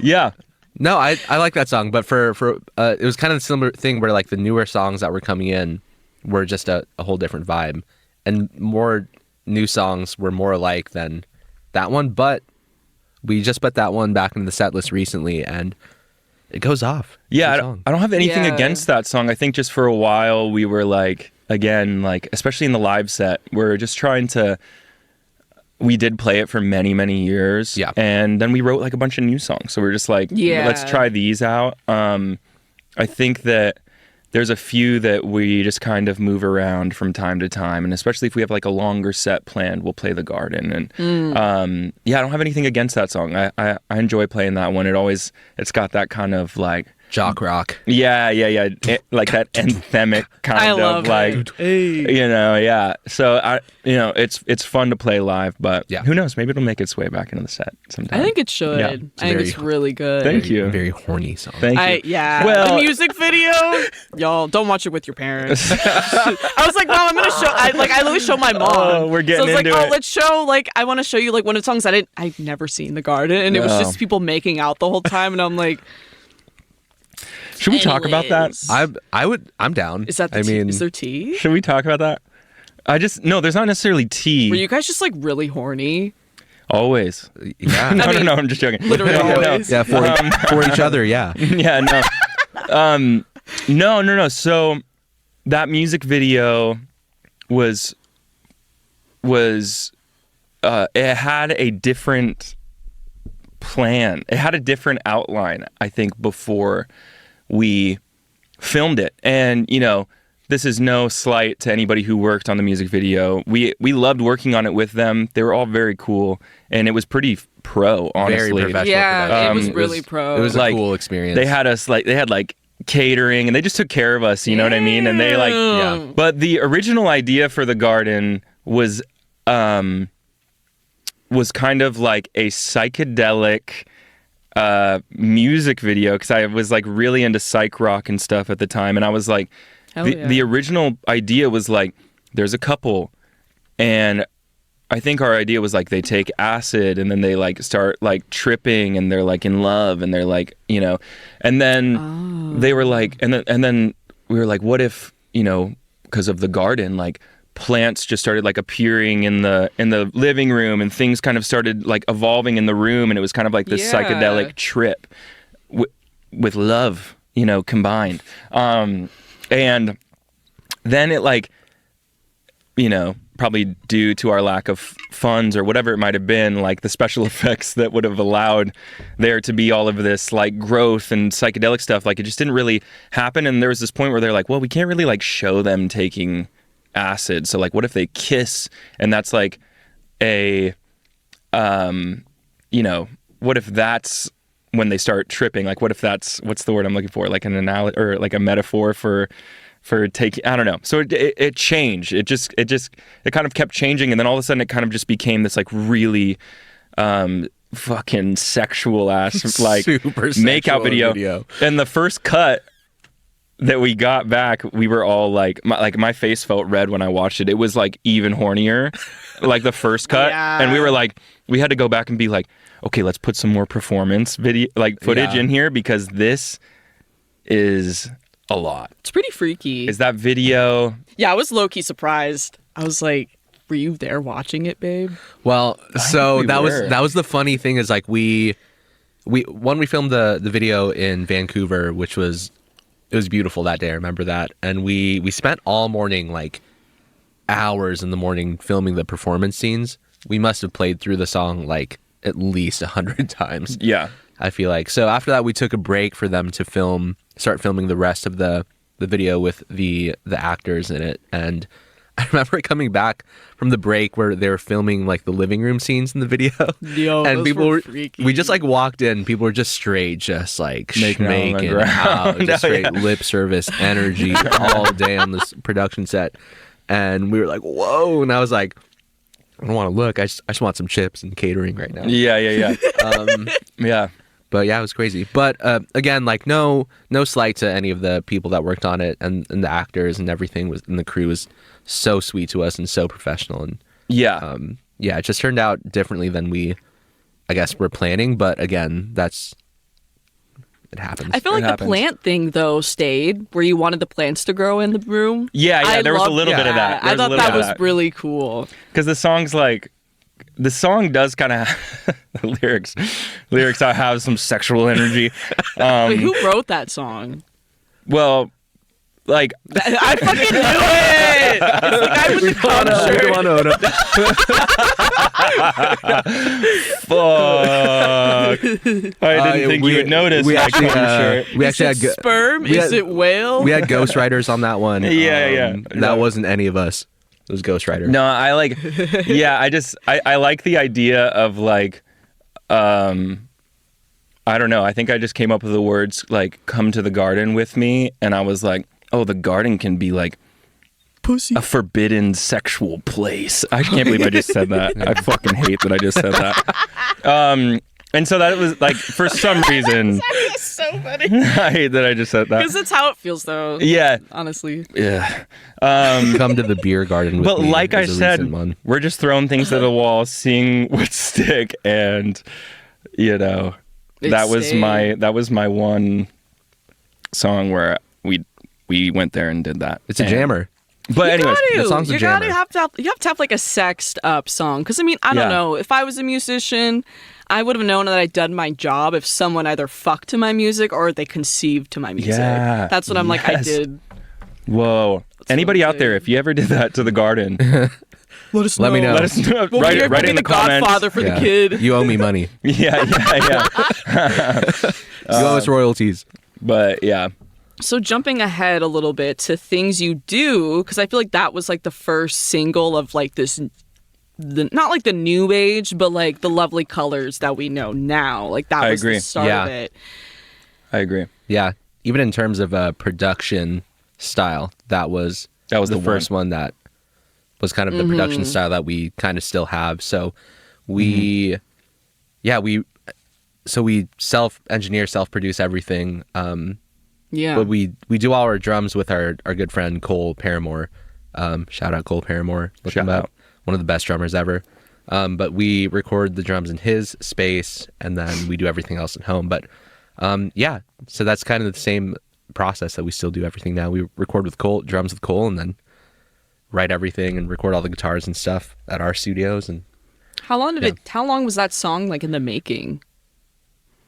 Yeah. no, I like that song, but for it was kind of a similar thing where like the newer songs that were coming in were just a whole different vibe, and more new songs were more alike than that one. But we just put that one back into the set list recently, and it goes off. Yeah, Good I song. don't have anything Yeah. against that song. I think just for a while we were like, again, like especially in the live set, we're just trying to. We did play it for many, many years. Yeah. And then we wrote like a bunch of new songs. So we're just like, Yeah. let's try these out. I think that there's a few that we just kind of move around from time to time. And especially if we have like a longer set planned, we'll play The Garden. And yeah, I don't have anything against that song. I enjoy playing that one. It's got that kind of like, Jock rock. yeah. Like that anthemic kind I of love like, it. Hey. yeah. So it's fun to play live, but Yeah. who knows? Maybe it'll make its way back into the set sometime. I think it should. Yeah, I think very- it's really good. Thank you. Very horny song. Thank you. Yeah. Well- the music video, y'all don't watch it with your parents. I was like, Mom, I'm gonna show. I literally show my mom. Oh, we're getting so I was into like, it. oh, let's show. Like, I want to show you like one of the songs I've never seen The Garden, and it was No. just people making out the whole time, and I'm like, Should we talk about that? Anyways. I'm down. Is that? The I tea? mean, Is there tea? Should we talk about that? No, there's not necessarily tea. Were you guys just like really horny? Always. yeah. No, I mean, no, I'm just joking. literally No, no. always. Yeah, for each other, yeah. Yeah, no. No. So that music video was it had a different plan. It had a different outline, I think, before we filmed it. And, this is no slight to anybody who worked on the music video. We loved working on it with them. They were all very cool, and it was pretty pro, honestly. Very professional. Yeah, production. it was really pro. It was Like, a cool experience. They had us they had catering, and they just took care of us, you know what I mean? And they Yeah. But the original idea for The Garden was kind of like a psychedelic music video, because I was like really into psych rock and stuff at the time, and I was like, Hell yeah. the original idea was like, there's a couple, and I think our idea was like they take acid and then they like start like tripping and they're like in love and they're like, and then they were like, and then we were like, what if, because of The Garden, like plants just started like appearing in the living room, and things kind of started like evolving in the room, and it was kind of like this Yeah. psychedelic trip with love, combined. And then it like, probably due to our lack of funds or whatever it might have been, like the special effects that would have allowed there to be all of this like growth and psychedelic stuff, like it just didn't really happen. And there was this point where they're like, well, we can't really like show them taking acid. So like, what if they kiss? And that's like a, what if that's when they start tripping? Like, what if that's, what's the word I'm looking for? Like an analogy or like a metaphor for taking, I don't know. So it changed. It kind of kept changing. And then all of a sudden it kind of just became this like really fucking sexual ass like Super makeout sexual video. And the first cut that we got back, we were all like my face felt red when I watched it. It was like even hornier, like the first cut. Yeah. And we were like, we had to go back and be like, okay, let's put some more performance video, like footage Yeah. in here, because this is a lot. It's pretty freaky. Is that video? Yeah, I was low-key surprised. I was like, were you there watching it, babe? Well, so we that were. was the funny thing is like we filmed the video in Vancouver, which was it was beautiful that day. I remember that, and we spent all morning, like hours in the morning, filming the performance scenes. We must have played through the song like at least 100 times. Yeah. I feel like. So after that, we took a break for them to start filming the rest of the the video with the actors in it, and I remember coming back from the break where they were filming like the living room scenes in the video. Yo, and those people were were, freaky. we just like walked in, people were just straight, just like Making out on the making ground. out, just Oh, straight yeah. lip service energy all day on this production set. And we were like, whoa. And I was like, I don't want to look. I just want some chips and catering right now. Yeah. Yeah. But yeah, it was crazy. But again, like no slight to any of the people that worked on it, and the actors and everything and the crew was so sweet to us and so professional. And Yeah. yeah, it just turned out differently than we, I guess, were planning. But again, it happens. I feel like It the happens. plant thing though stayed where you wanted the plants to grow in the room. Yeah, there was a loved little bit of that. I thought that was really cool. Because the song does kind of the lyrics have some sexual energy. Wait, who wrote that song? Well, like I fucking knew it. It's the guy with the cum shirt. fuck. I didn't think you would notice. We my actually, cum shirt. we Is actually it had sperm? we Is had- it whale? we had ghostwriters on that one. Yeah. That wasn't any of us. It was ghostwriter. No, I like. Yeah, I like the idea of like, I don't know. I think I just came up with the words like "come to the garden with me," and I was like, oh, the garden can be like Pussy. a forbidden sexual place. I can't believe I just said that. I fucking hate that I just said that. And so that was like, for some reason, It's so funny. I hate that I just said that. Because it's how it feels though. Yeah. Honestly. Yeah. Come to the beer garden with But me. like I is a said, recent one. we're just throwing things at the wall, seeing what stick, and that was my one song where we went there and did that. It's a And- jammer. But anyways, the song's a you jammer. have to have like a sexed up song. Because I mean, I don't Yeah. know. If I was a musician, I would have known that I'd done my job if someone either fucked to my music or they conceived to my music. Yeah, That's what I'm like. I yes. did. whoa. Anybody out there, if you ever did that to the garden, Let us Let me know. let us know. Well, write you're it, write it in the the comments. godfather for Yeah. the kid. You owe me money. Yeah. You owe us royalties. But yeah. So jumping ahead a little bit to things you do, because I feel like that was like the first single of like this, not like the new age, but like the lovely colors that we know now. Like that I was agree. the start Yeah. of it. I agree. Yeah. Even in terms of production style, that was the first one that was kind of the production style that we kind of still have. So we self-engineer, self-produce everything. Yeah. But we do all our drums with our good friend Cole Paramore. Shout out Cole Paramore. Look Shout him up. out. One of the best drummers ever. But we record the drums in his space, and then we do everything else at home. But so that's kind of the same process that we still do everything now. We record with Cole, drums with Cole, and then write everything and record all the guitars and stuff at our studios. And How long was that song like in the making?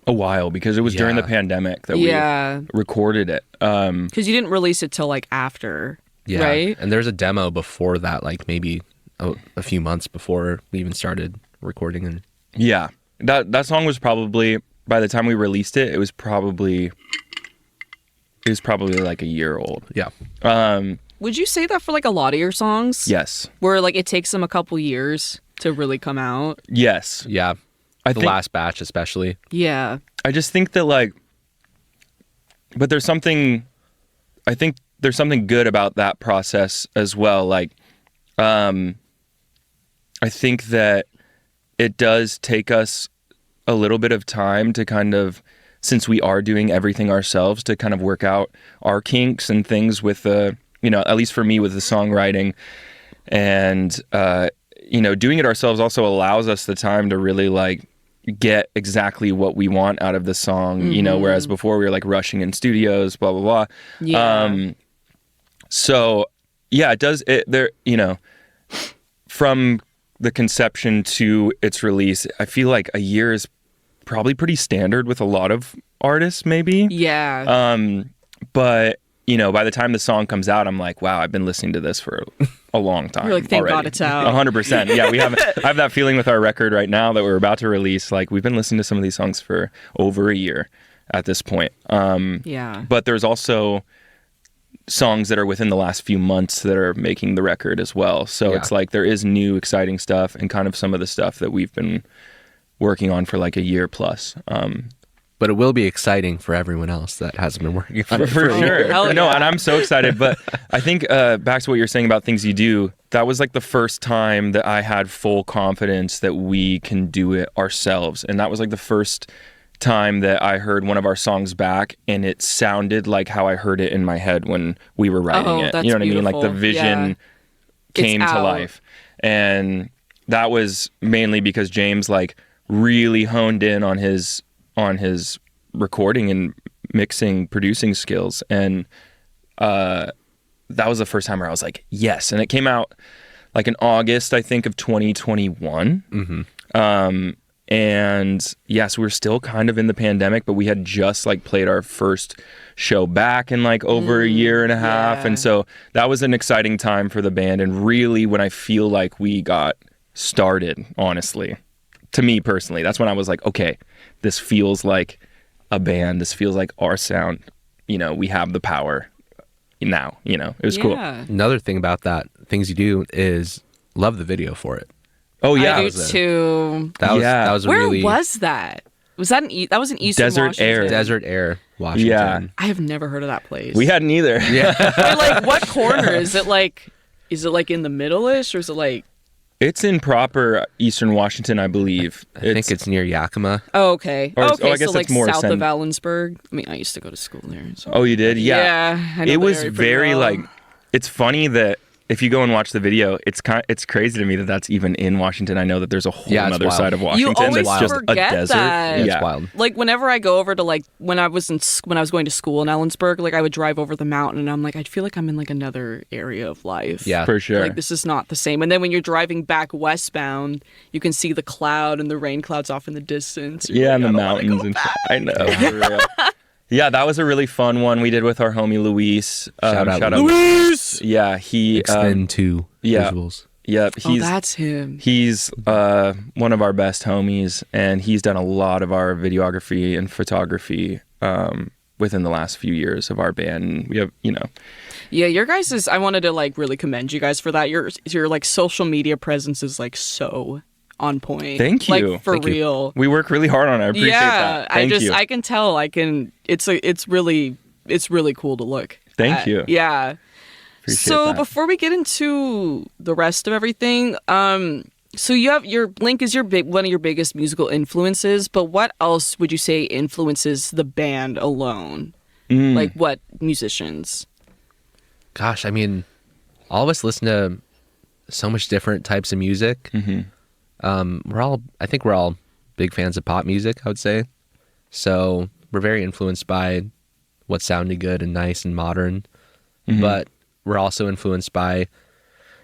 A while, because it was during the Yeah. pandemic that Yeah. we recorded it. Because you didn't release it till like after, right? And there's a demo before that, like maybe a few months before we even started recording. And Yeah. That song was probably, by the time we released it, it was probably like a year old. yeah. Would you say that for like a lot of your songs? Yes. Where like it takes them a couple years to really come out? Yes. Yeah. I The think, last batch especially. Yeah. I just think that like, but there's something good about that process as well. Like, I think that it does take us a little bit of time to kind of, since we are doing everything ourselves, to kind of work out our kinks and things with the, at least for me with the songwriting, and, doing it ourselves also allows us the time to really like get exactly what we want out of the song, whereas before we were like rushing in studios, blah, blah, blah. Yeah. So yeah, it does from the conception to its release, I feel like a year is probably pretty standard with a lot of artists, maybe. Yeah. But by the time the song comes out, I'm like, wow, I've been listening to this for a long time. You're like, thank already. God it's out. 100%. Yeah, I have that feeling with our record right now that we're about to release. Like, we've been listening to some of these songs for over a year at this point. Yeah. But there's also songs that are within the last few months that are making the record as well. So Yeah. it's like there is new exciting stuff and kind of some of the stuff that we've been working on for like a year plus. But it will be exciting for everyone else that hasn't been working on it For a sure. year. Hell No, yeah. and I'm so excited. But I think back to what you're saying about things you do, that was like the first time that I had full confidence that we can do it ourselves. And that was like the first time that I heard one of our songs back and it sounded like how I heard it in my head when we were writing Oh, it. that's You know what I mean? Like the beautiful. vision Yeah. came It's to out. life. And that was mainly because James like really honed in on his recording and mixing, producing skills. And that was the first time where I was like, yes. And it came out like in August, I think, of 2021. And yes, we were still kind of in the pandemic, but we had just like played our first show back in like over a year and a half. yeah. And so that was an exciting time for the band. And really when I feel like we got started, honestly, to me personally, that's when I was like, okay, this feels like a band. This feels like our sound. You know, we have the power now, you know, it was cool. Yeah. Another thing about that, things you do, is love the video for it. Oh yeah. I do too. That was Yeah. that was a Where really was that? Was that that was in Eastern Desert Washington? Air. Desert Air, Washington. Yeah. I have never heard of that place. We hadn't either. Yeah. Wait, like what corner is it? Like, is it like in the middle-ish, or is it like? It's in proper Eastern Washington, I believe. I think it's near Yakima. Oh, okay. Or- Okay, I guess so like that's more south of cen- Allensburg. I mean, I used to go to school there. So. Oh, you did? Yeah. I know It the was area pretty very well. like. It's funny that if you go and watch the video, it's crazy to me that that's even in Washington. I know that there's a whole Yeah, it's other wild. side of You Washington always that's just a forget desert. that. Yeah, Yeah. it's wild. Like whenever I go over to like when I was going to school in Ellensburg, like I would drive over the mountain and I'm like I feel like I'm in like another area of life. Yeah. For sure. Like this is not the same. And then when you're driving back westbound, you can see the cloud and the rain clouds off in the distance. You're Yeah, like, and the "I don't wanna mountains go and back." shit. I know. For real. Yeah, that was a really fun one we did with our homie Luis. Shout out Luis! Yeah, he Extend to yeah. visuals. Yep, Oh, that's him. he's one of our best homies, and he's done a lot of our videography and photography within the last few years of our band. And we have, you know, Yeah, your guys is. I wanted to like really commend you guys for that. Your like social media presence is like so on point. Thank you. Like for Thank you. real. we work really hard on it. I appreciate Yeah, that. Thank you. I can tell. It's really cool to look. Thank at. you. Yeah. Appreciate So that. before we get into the rest of everything, so you have your Blink is one of your biggest musical influences, but what else would you say influences the band alone? Like what musicians? Gosh, I mean, all of us listen to so much different types of music. I think we're all big fans of pop music, I would say. So we're very influenced by what's sounding good and nice and modern. But we're also influenced by,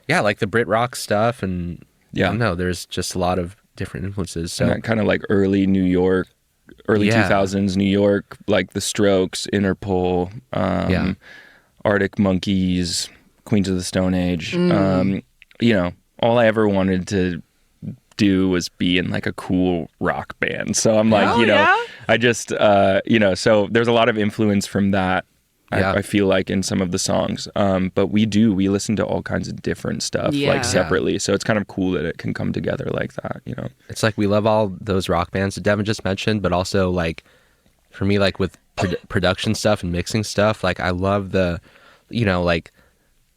like the Brit rock stuff. And I don't know, there's just a lot of different influences. So And that kind of like early New York, early Yeah. 2000s New York, like the Strokes, Interpol, Arctic Monkeys, Queens of the Stone Age. You know, all I ever wanted to do was be in like a cool rock band. So I'm like, Oh, you know, yeah? I just, you know, so there's a lot of influence from that. Yeah. I feel like in some of the songs, but we listen to all kinds of different stuff Yeah. like separately. So it's kind of cool that it can come together like that, you know? it's like we love all those rock bands that Devin just mentioned, but also like for me, like with production stuff and mixing stuff, like I love the, like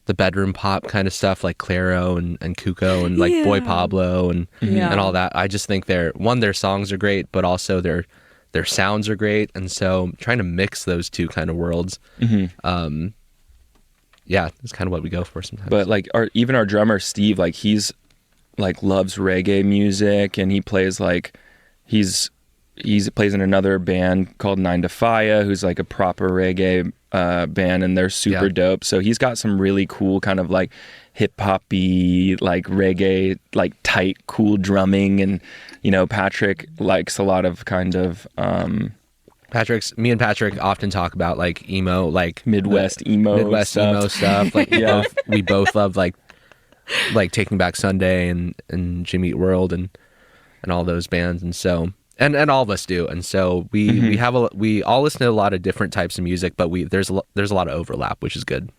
the bedroom pop kind of stuff, like Clairo and Kuko and like Boy Yeah. Pablo and all that. I just think their songs are great, but also their sounds are great, and so trying to mix those two kind of worlds, it's kind of what we go for sometimes. But like even our drummer Steve, like he's like loves reggae music, and he plays like he plays in another band called Nine to Faya, who's like a proper reggae band, and they're super dope. So he's got some really cool kind of like hip hoppy, like reggae, like tight, cool drumming, and Patrick likes a lot of kind of me and Patrick often talk about like emo, like Midwest emo stuff. Like Yeah. we both love like Taking Back Sunday and Jimmy Eat World and all those bands, and so and all of us do, and so we all listen to a lot of different types of music, but there's a lot of overlap, which is good.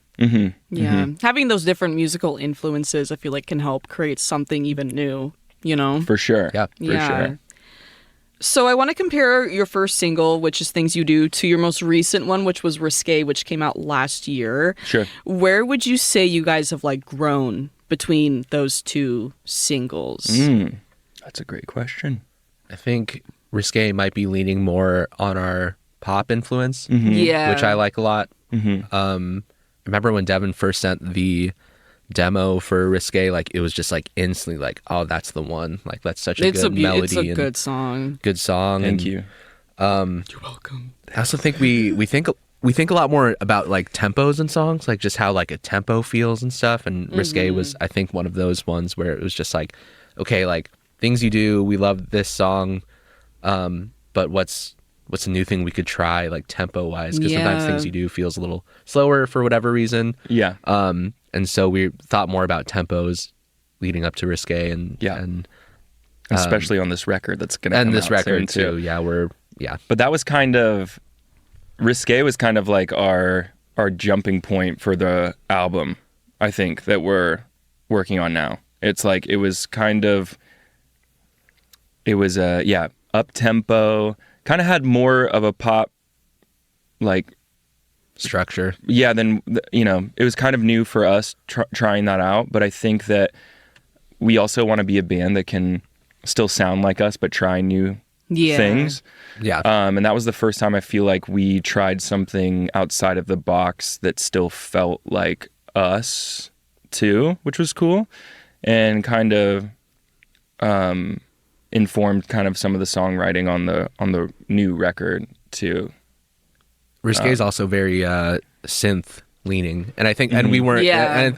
Yeah. Having those different musical influences, I feel like can help create something even new, you know? For sure. Yeah. For Yeah. sure. So I want to compare your first single, which is Things You Do, to your most recent one, which was Risque, which came out last year. Sure. Where would you say you guys have like grown between those two singles? That's a great question. I think Risque might be leaning more on our pop influence, Yeah. which I like a lot. I remember when Devin first sent the demo for Risque, like it was just like instantly like, oh, that's the one. Like that's such a good melody It's a and good song. good song. Thank and you. You're welcome. I also think we think a lot more about like tempos in songs, like just how like a tempo feels and stuff. And Risque was, I think, one of those ones where it was just like, okay, like Things You Do, we love this song, but what's a new thing we could try, like tempo wise? Because sometimes Yeah. Things You Do feels a little slower for whatever reason. Yeah. And so we thought more about tempos leading up to Risque and Yeah. and Especially on this record that's going to come and this out record soon, too. Yeah. But that was kind of Risque was kind of like our jumping point for the album, I think, that we're working on now. It's like it was up tempo, kind of had more of a pop like Structure. yeah, then it was kind of new for us trying that out, but I think that we also want to be a band that can still sound like us but try new things. Yeah. And that was the first time I feel like we tried something outside of the box that still felt like us too, which was cool and kind of informed kind of some of the songwriting on the new record too. Risque is also very synth leaning, and I think, and we weren't, Yeah.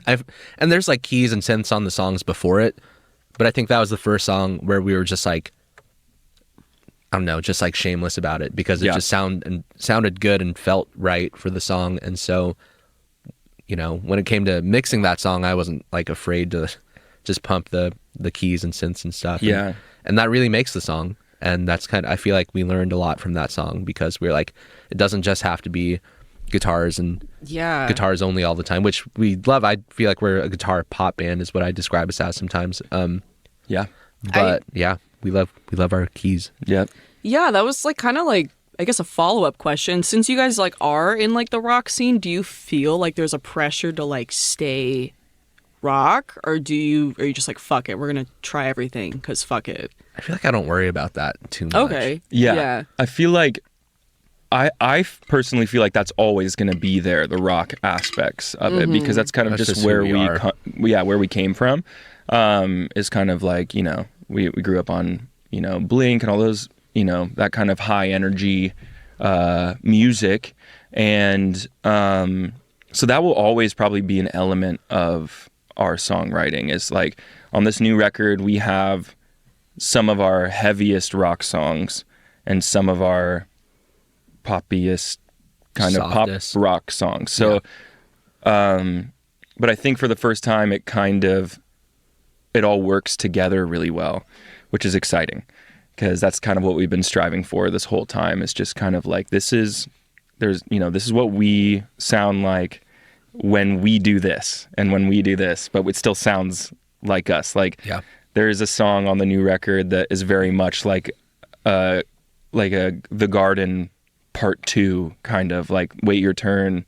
and there's like keys and synths on the songs before it, but I think that was the first song where we were just like, I don't know, just like shameless about it because it just sounded good and felt right for the song, and so, when it came to mixing that song, I wasn't like afraid to just pump the keys and synths and stuff, and that really makes the song. And that's I feel like we learned a lot from that song because we're like, it doesn't just have to be guitars and guitars only all the time, which we love. I feel like we're a guitar pop band is what I describe us as sometimes. But we love our keys. Yep. Yeah, that was like kind of like, I guess, a follow-up question. Since you guys like are in like the rock scene, do you feel like there's a pressure to like stay rock, or are you just like, fuck it, we're gonna try everything because fuck it? I feel like I don't worry about that too much. Okay. Yeah. I feel like I personally feel like that's always going to be there, the rock aspects of it, because that's kind of That's just just where who we are. where we came from. Is kind of like, we grew up on, Blink and all those, that kind of high energy music. And so that will always probably be an element of our songwriting. Is like on this new record, we have some of our heaviest rock songs and some of our poppiest kind of Softest. pop rock songs. So, but I think for the first time, it all works together really well, which is exciting because that's kind of what we've been striving for this whole time. Is just kind of like, this is what we sound like when we do this and when we do this, but it still sounds like us. Like, there is a song on the new record that is very much like The Garden Part 2, kind of like Wait Your Turn.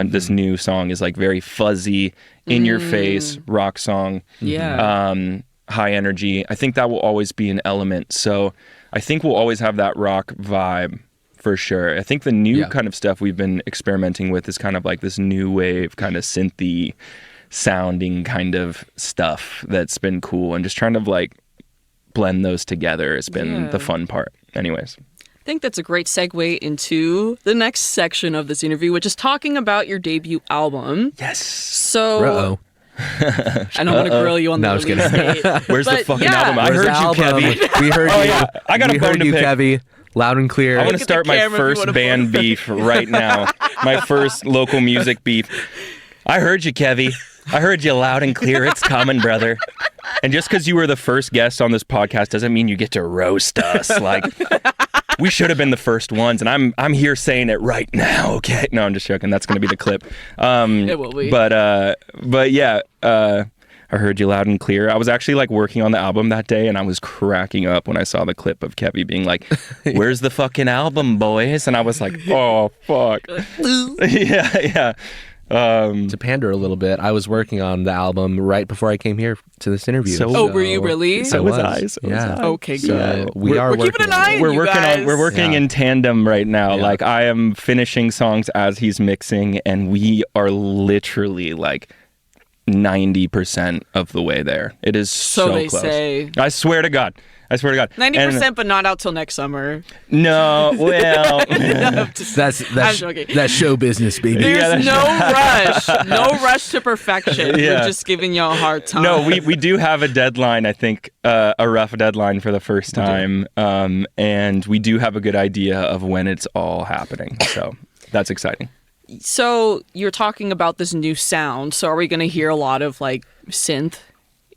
This new song is like very fuzzy, in your face rock song. High energy. I think that will always be an element. So I think we'll always have that rock vibe for sure. I think the new kind of stuff we've been experimenting with is kind of like this new wave, kind of synthy sounding kind of stuff that's been cool, and just trying to like blend those together has been the fun part. Anyways. I think that's a great segue into the next section of this interview, which is talking about your debut album. Yes. So Uh-oh. I don't want to grill you on the No, I was release date. Where's the But fucking yeah. album? I Where's heard the you, album? Kevy. We heard you. Yeah, I got a we bone heard to you, pick. Kevy. Loud and clear. I want Look to at the start my camera if you first wanna band put it. beef right now. My first local music beef. I heard you, Kevy. I heard you loud and clear. It's coming, brother. And just because you were the first guest on this podcast doesn't mean you get to roast us. Like, we should have been the first ones, and I'm here saying it right now. Okay, no, I'm just joking. That's gonna be the clip. It will be. But yeah. I heard you loud and clear. I was actually like working on the album that day, and I was cracking up when I saw the clip of Kevy being like, "Where's the fucking album, boys?" And I was like, "Oh fuck." yeah. To pander a little bit, I was working on the album right before I came here to this interview. So- were you really? So was I. So was Yeah. I. Okay, So good. we're keeping an eye on We're you working guys. on. We're working Yeah. in tandem right now. Yeah. Like I am finishing songs as he's mixing, and we are literally like 90% of the way there. It is so they close. say. I swear to God. 90%, but not out till next summer. No, well, That's joking. that's show business, baby. There's that's no rush to perfection. Yeah. We're just giving you a hard time. no, we do have a deadline. I think a rough deadline for the first time, and we do have a good idea of when it's all happening. So that's exciting. So you're talking about this new sound. So are we going to hear a lot of like synth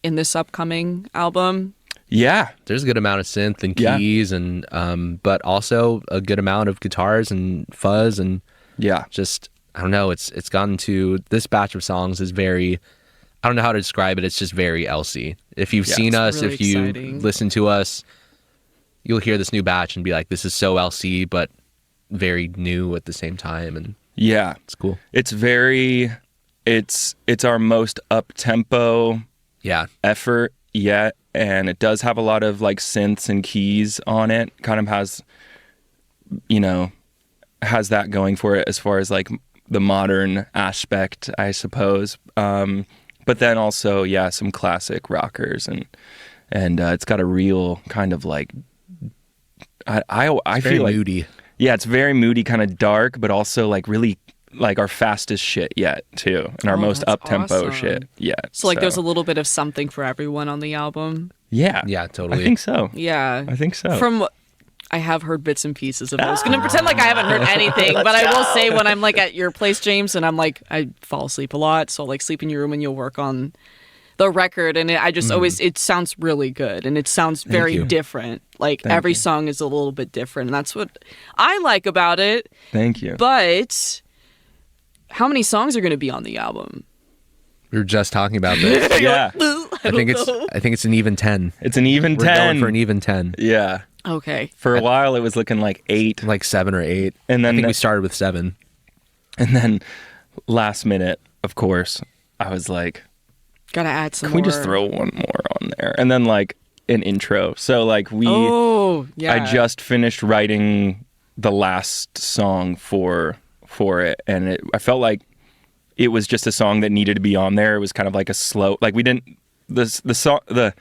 in this upcoming album? Yeah, There's a good amount of synth and Yeah. keys, and but also a good amount of guitars and fuzz, and yeah. just I don't know. It's gotten to this batch of songs is very. I don't know how to describe it. It's just very Elsie. If you've seen It's us, really if you exciting. listen to us, you'll hear this new batch and be like, "This is so Elsie, but very new at the same time," and Yeah. it's cool. It's very, it's our most up tempo Yeah, effort yet, and it does have a lot of like synths and keys on it. Kind of has, has that going for it as far as like the modern aspect, I suppose. But then also, yeah, some classic rockers, and it's got a real kind of like, I very feel like moody. yeah, it's very moody, kind of dark, but also like really like our fastest shit yet too, and our Oh, most that's up tempo awesome. shit yet. So like there's a little bit of something for everyone on the album. yeah, Yeah, totally. I think so. Yeah. I think so. From I have heard bits and pieces of it. I was gonna pretend like I haven't heard anything, but I will say when I'm like at your place, James, and I'm like I fall asleep a lot, so like sleep in your room and you'll work on the record, and I just always it sounds really good, and it sounds very you. different. Like Thank every you. song is a little bit different, and that's what I like about it. Thank you. But how many songs are going to be on the album? We were just talking about this. yeah, I think it's an even 10. it's an even We're 10. going for an even 10. Yeah, Okay. for a while it was looking like 8, Like 7 or 8. and I then think we started with 7. and then last minute, of course, I was like, Gotta add some can we more. just throw one more on there? And then like an intro. So like Oh, yeah. I just finished writing the last song for it, and I felt like it was just a song that needed to be on there. It was kind of like a slow, like we didn't the song the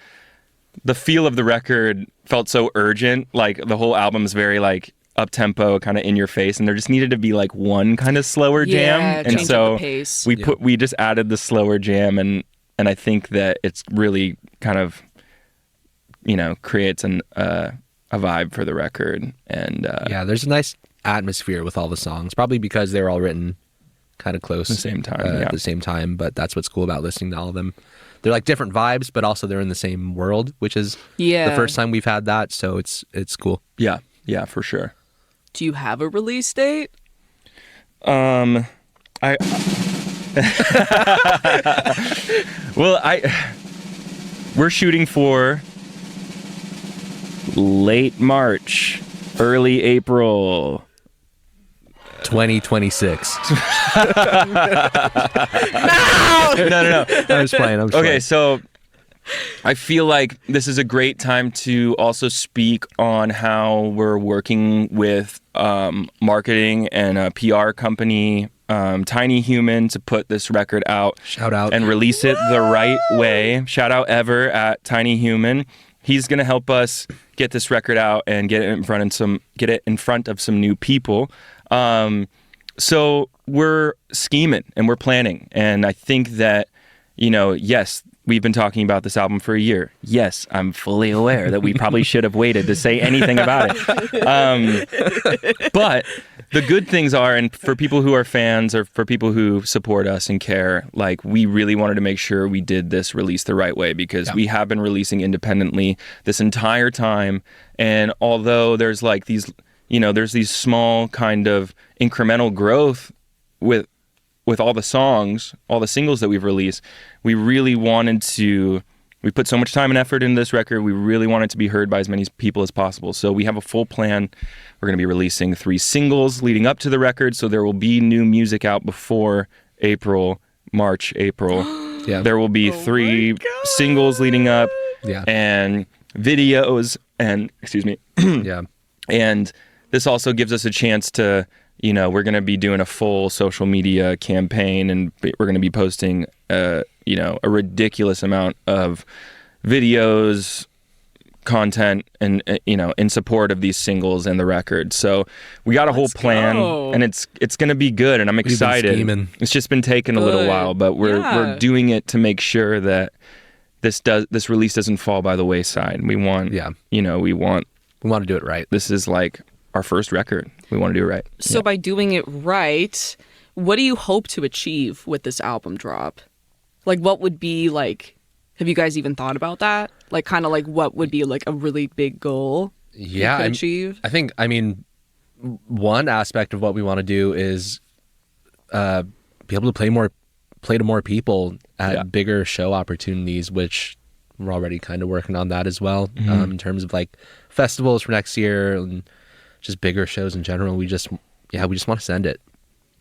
feel of the record felt so urgent. Like the whole album's very like up tempo, kind of in your face, and there just needed to be like one kind of slower jam. Yeah, And change up so the pace. we just added the slower jam, and I think that it's really kind of creates a vibe for the record. And Yeah, there's a nice atmosphere with all the songs, probably because they were all written kind of close At the same time, yeah. at the same time, but that's what's cool about listening to all of them. They're like different vibes, but also they're in the same world, which is Yeah. the first time we've had that, so it's cool. yeah, for sure. Do you have a release date? I we're shooting for late March, early April. 2026. No. I was playing. Okay, so I feel like this is a great time to also speak on how we're working with marketing and a PR company, Tiny Human, to put this record out. Shout out. And release it the right way. Shout out Ever at Tiny Human. He's gonna help us get this record out and get it in front of some new people. So we're scheming and we're planning, and I think that yes, we've been talking about this album for a year. Yes, I'm fully aware that we probably should have waited to say anything about it. But the good things are, and for people who are fans or for people who support us and care, like we really wanted to make sure we did this release the right way, because we have been releasing independently this entire time. And although there's like these there's these small kind of incremental growth with all the songs, all the singles that we've released. We really wanted to, we put so much time and effort into this record. We really want it to be heard by as many people as possible. So we have a full plan. We're going to be releasing 3 singles leading up to the record. So there will be new music out before March, April. Yeah. There will be 3 singles leading up and videos and, Yeah. and this also gives us a chance to, we're going to be doing a full social media campaign, and we're going to be posting, a ridiculous amount of videos, content, and, in support of these singles and the record. So we got a whole plan, and it's going to be good, and I'm excited. scheming. It's just been taking a little while, but we're doing it to make sure that this release doesn't fall by the wayside. We want, we want to do it right. This is like our first record. We want to do it right. So by doing it right, what do you hope to achieve with this album drop? Like, what would be like, have you guys even thought about that? Like, kind of like what would be like a really big goal you could achieve? I mean, one aspect of what we want to do is be able to play to more people at bigger show opportunities, which we're already kind of working on that as well. In terms of like festivals for next year and just bigger shows in general. We just want to send it.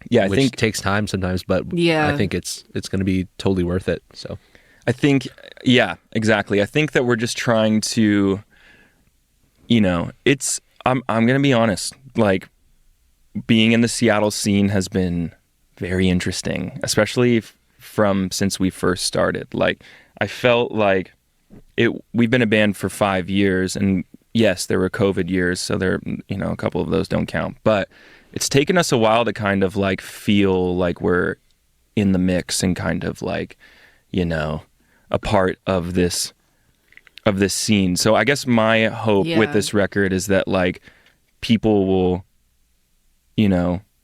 Yeah, I which think takes time sometimes, but I think it's going to be totally worth it. So I think, exactly. I think that we're just trying to, I'm going to be honest, like being in the Seattle scene has been very interesting, especially since we first started. Like I felt like we've been a band for 5 years, and yes, there were COVID years, so there, a couple of those don't count, but it's taken us a while to kind of like feel like we're in the mix and kind of like, a part of this scene. So I guess my hope with this record is that like people will,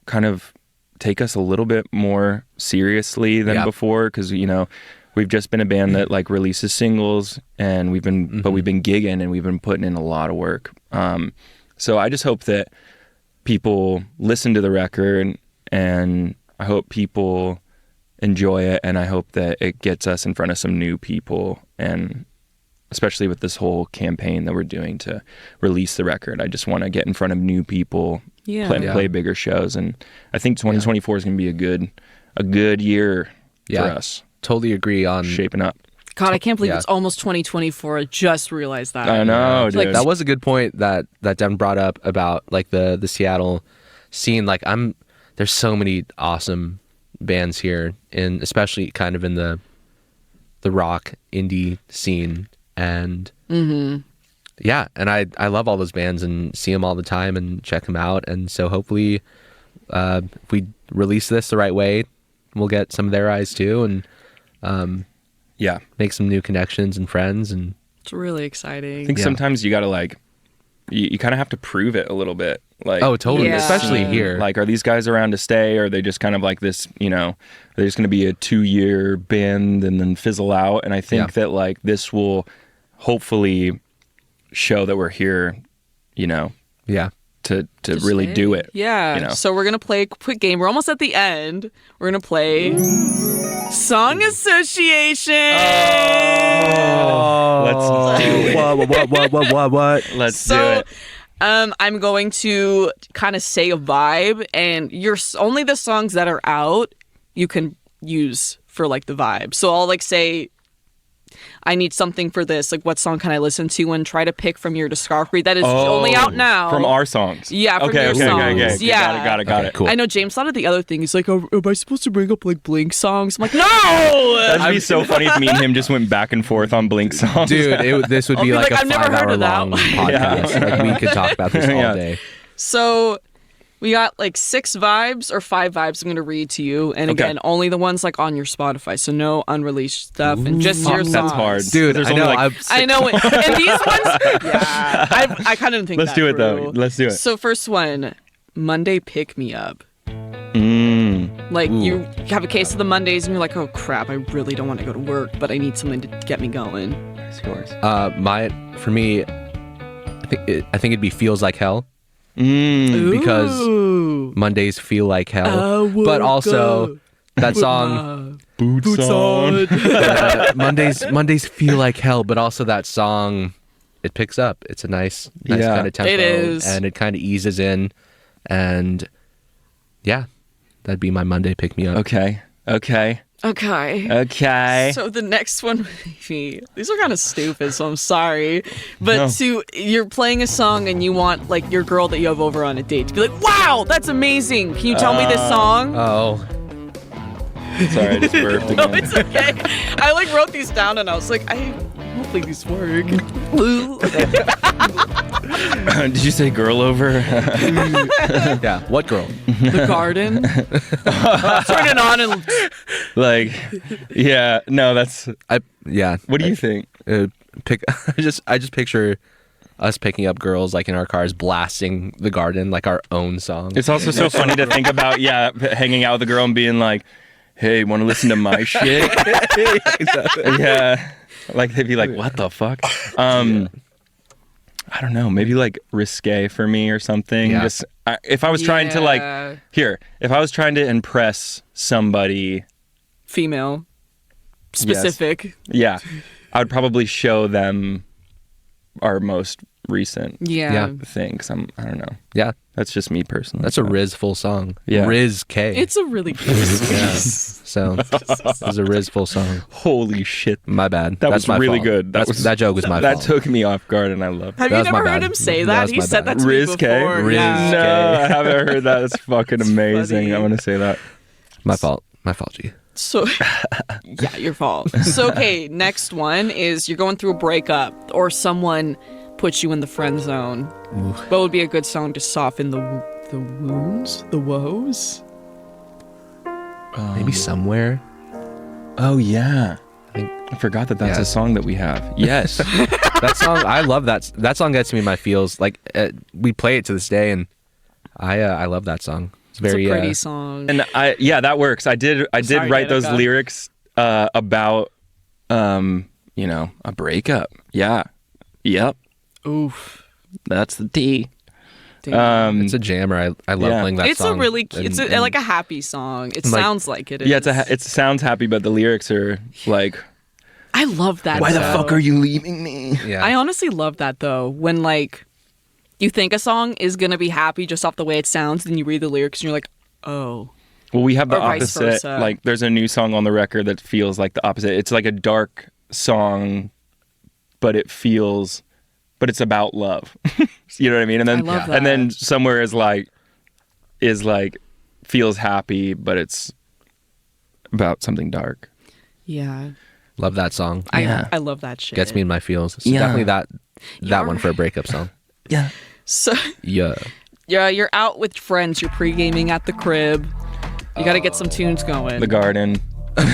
kind of take us a little bit more seriously than before, because we've just been a band that like releases singles, and we've been gigging, and we've been putting in a lot of work. So I just hope that people listen to the record, and I hope people enjoy it, and I hope that it gets us in front of some new people, and especially with this whole campaign that we're doing to release the record, I just want to get in front of new people, play bigger shows, and I think 2024 is going to be a good year for us. Totally agree on shaping up. God, I can't believe it's almost 2024. I just realized that. I know, dude. Like, that was a good point that Devin brought up about like the Seattle scene. Like there's so many awesome bands here, and especially kind of in the rock indie scene, and and I love all those bands and see them all the time and check them out. And so hopefully, if we release this the right way, we'll get some of their eyes too, and make some new connections and friends. And it's really exciting. I think sometimes you gotta like, you kind of have to prove it a little bit. Like, oh, totally, especially here. Like, are these guys around to stay, or are they just kind of like this? Are they just going to be a 2-year band and then fizzle out? And I think that like this will hopefully show that we're here. To really do it. Yeah. So we're gonna play a quick game. We're almost at the end. We're gonna play Song Association. Let's do it. What? Let's do it. I'm going to kind of say a vibe, and only the songs that are out you can use for like the vibe. So I'll like say, I need something for this. Like, what song can I listen to? And try to pick from your discography that is only out now. From our songs. Yeah, from your songs. Okay. Yeah. Got it. Cool. I know James thought of the other thing. He's like, am I supposed to bring up like Blink songs? I'm like, no! That'd be so funny if me and him just went back and forth on Blink songs. Dude, this would be like a I've never heard of that 5-hour long podcast. Like, we could talk about this all day. So we got like 6 vibes or 5 vibes I'm going to read to you. And again, only the ones like on your Spotify. So no unreleased stuff and just your songs. That's hard. Dude, there's I only know. like I know. And these ones, I kind of think Let's do it though. Let's do it. So first one, Monday Pick Me Up. Like you have a case of the Mondays and you're like, oh crap, I really don't want to go to work, but I need something to get me going. It's yours. For me, I think it'd be Feels Like Hell. because Ooh. Mondays feel like hell. I woke But also up that with song, Boots on. Mondays feel like hell. But also that song, it picks up. It's a nice Yeah. kind of tempo, It is. and it kind of eases in, and yeah, that'd be my Monday pick me up. Okay. Okay. Okay. So the next one, maybe these are kind of stupid, so I'm sorry. But you're playing a song and you want like your girl that you have over on a date to be like, "Wow, that's amazing! Can you tell me this song?" Oh, Sorry, I just burped again. No, it's okay. I like wrote these down and I was like, hopefully these work. Did you say girl over? yeah. What girl? The Garden. Turn it on and Like, yeah. No, that's. Yeah. What do you think? Pick. I just picture us picking up girls like in our cars, blasting The Garden like our own song. It's also so funny to think about, hanging out with a girl and being like, "Hey, want to listen to my shit?" Yeah. Like they'd be like, "What the fuck?" I don't know. Maybe like risque for me or something. Yeah. Just if I was trying to if I was trying to impress somebody, female. Specific. yeah, I would probably show them our most recent Yeah. thing. 'Cause I don't know. Yeah. That's just me personally. That's a Riz full song. Yeah. Riz K. It's a really good yeah. So it was a Riz full song. Holy shit. My bad. That That's was my really fault. good. That joke was my That fault. took me off guard and I loved it. Have That you was my never heard bad. him say That that? was He my said bad. that to me Riz K? before. Riz Yeah. K. No, I haven't heard that. It's fucking amazing. funny. I'm going to say that. My fault. My fault, G. So, yeah, your fault. So, okay, next one is you're going through a breakup or someone puts you in the friend zone. What would be a good song to soften the wounds, the woes? Maybe Somewhere. Oh, yeah. I think I forgot that that's Yeah. a song that we have. Yes. that song. I love that. That song gets me in my feels. Like we play it to this day, and I love that song. It's very It's a pretty song. And that works. I did Sorry, write those Danica. lyrics about a breakup. Yeah. Yep. Oof. That's the T. Damn. It's a jammer. I love Yeah. playing that It's song. a really cute, like a happy song. It Like- sounds like it is. Yeah, it sounds happy, but the lyrics are like, I love that. "Why the though. fuck are you leaving me?" Yeah. I honestly love that though. When like you think a song is gonna be happy just off the way it sounds, then you read the lyrics and you're like, oh. Well, we have the Or vice opposite. versa. Like, there's a new song on the record that feels like the opposite. It's like a dark song, but it's about love. You know what I mean? And then, I love that. and then Somewhere is like feels happy, but it's about something dark. Yeah. love that song. Yeah. I love that shit. Gets me in my feels. It's Yeah. definitely that You're- one for a breakup song. Yeah. So Yeah. yeah, you're out with friends, you're pre-gaming at the crib. You gotta get some tunes going. The Garden. Did we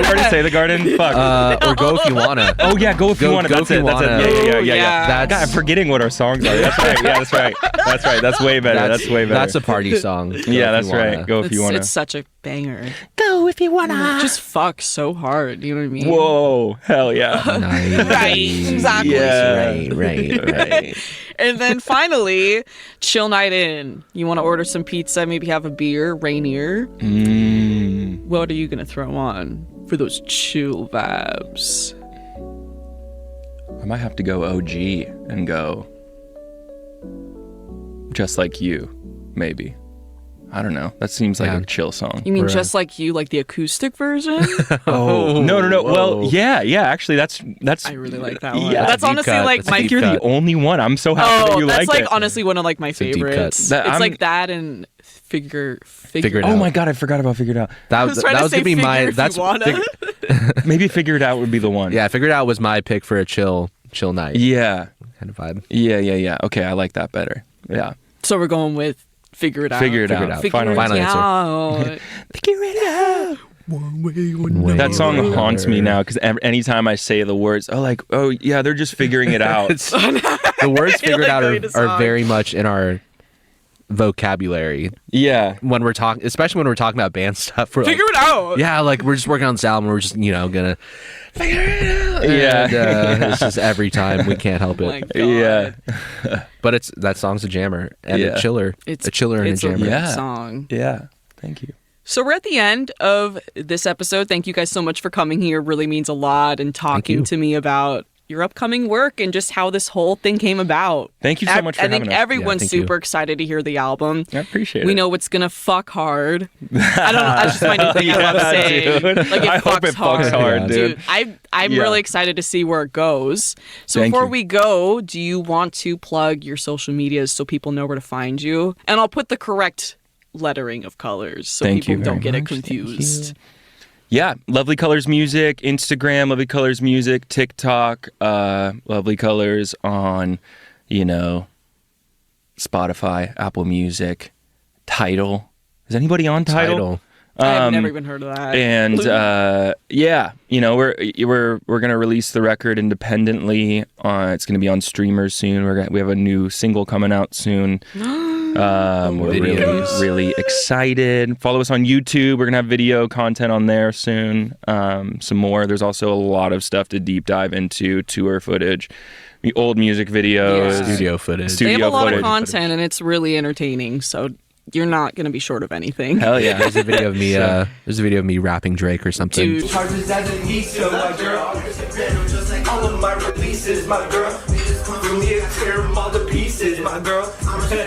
already say The Garden? Fuck. Or Go If You Wanna. Oh yeah, Go If You Wanna. Go That's If it. You That's Wanna. it. Yeah. Yeah. That's- God, I'm forgetting what our songs are. That's right. Yeah, that's right. That's right. That's way better. That's way better. That's a party song. Go yeah, If that's You Wanna. right. Go If You Wanna. It's such a banger. Go if you wanna. Just fuck so hard, you know what I mean? Whoa, hell yeah. Nice. Right, exactly. Yeah. Right. And then finally, chill night in. You want to order some pizza, maybe have a beer, Rainier. What are you gonna throw on for those chill vibes? I might have to go OG and go Just Like You, maybe. I don't know. That seems like Yeah. a chill song. You mean We're, just like you, like the acoustic version? Oh no. Well, Whoa. yeah. Actually, that's. I really like that one. Yeah, That's deep honestly cut. like That's my. I think you're the cut. only one. I'm so happy that Oh, you that's like like it. honestly one of like my a deep cut. favorites. That- It's I'm- like that and figure Figure It Oh Out. my god, I forgot about Figure It Out. That I was was trying that to was say gonna be figure my. if That's you wanna. Maybe Figure It Out would be the one. yeah. Figure It Out was my pick for a chill night Yeah. kind of vibe. Yeah. Okay, I like that better. Yeah. So we're going with figure it out. Figure It Out. Figure Final it Final answer. out. Figure It Out. That song Way haunts me better. now because anytime I say the words, oh yeah, they're just figuring it out. The words "Figured like Out" going to are song. very much in our vocabulary Yeah. when we're talking, especially when we're talking about band stuff. We're Figure it out. like, yeah, like we're just working on this album. We're just gonna figure it out. Yeah. And, it's just every time we can't help Oh my it. God. Yeah. But that song's a jammer and Yeah. a chiller. It's a chiller and a it's jammer. good Yeah. song. Yeah. Thank you. So we're at the end of this episode. Thank you guys so much for coming here. Really means a lot and talking you. to me about your upcoming work and just how this whole thing came about. Thank you so much for I think having us. everyone's thank you. super excited to hear the album. I appreciate it. We know it's gonna fuck hard. I don't know. That's just my new thing. I love saying. dude. Like it I hope fucks it fucks hard, dude. I'm Yeah. really excited to see where it goes. So Thank before you. we go, do you want to plug your social medias so people know where to find you? And I'll put the correct lettering of colors so Thank people you don't very get it much. Thank confused. Yeah, Lovely Colors Music, Instagram, Lovely Colors Music, TikTok, Lovely Colors on, Spotify, Apple Music, Tidal. Is anybody on Tidal? I've never even heard of that. And yeah, we're gonna release the record independently. It's gonna be on streamers soon. We have a new single coming out soon. We're Videos. really excited. Follow us on YouTube. We're gonna have video content on there soon. Some more. There's also a lot of stuff to deep dive into, tour footage, the old music videos, Yeah. Studio footage. They have a lot of footage. content and it's really entertaining. So you're not going to be short of anything. Hell yeah. There's a video of me. There's a video of me rapping Drake or something. Dude. Charges as a Nisha, my girl. All of my releases, my girl. For me, I tear them all to pieces, my girl.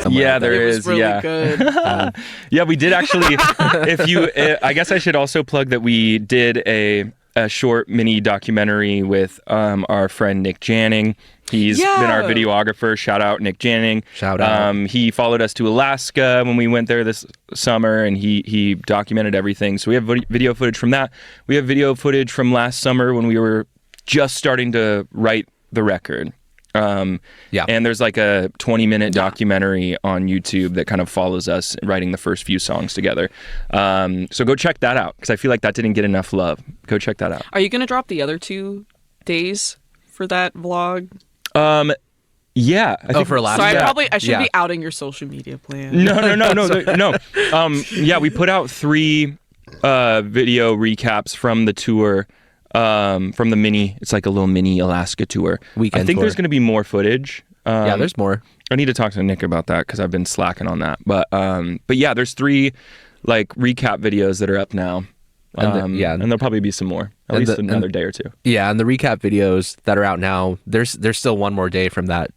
Yeah, there It is. was really yeah. good. Yeah, we did actually. I guess I should also plug that we did a short mini documentary with our friend Nick Janning. He's been our Yeah. videographer. Shout out Nick Janning. Shout out. He followed us to Alaska when we went there this summer, and he documented everything. So we have video footage from that. We have video footage from last summer when we were just starting to write the record. Yeah. And there's like a 20-minute documentary on YouTube that kind of follows us writing the first few songs together. So go check that out because I feel like that didn't get enough love. Go check that out. Are you going to drop the other 2 days for that vlog? Yeah. I think for Alaska? So I should Yeah. be outing your social media plan. No. Yeah, we put out 3 video recaps from the tour. From the mini, it's like a little mini Alaska tour. Weekend I think tour. there's going to be more footage. Yeah, there's more. I need to talk to Nick about that because I've been slacking on that. But yeah, there's 3 like recap videos that are up now. And and there'll probably be some more, at least another day or 2. Yeah, and the recap videos that are out now, there's still one more day from that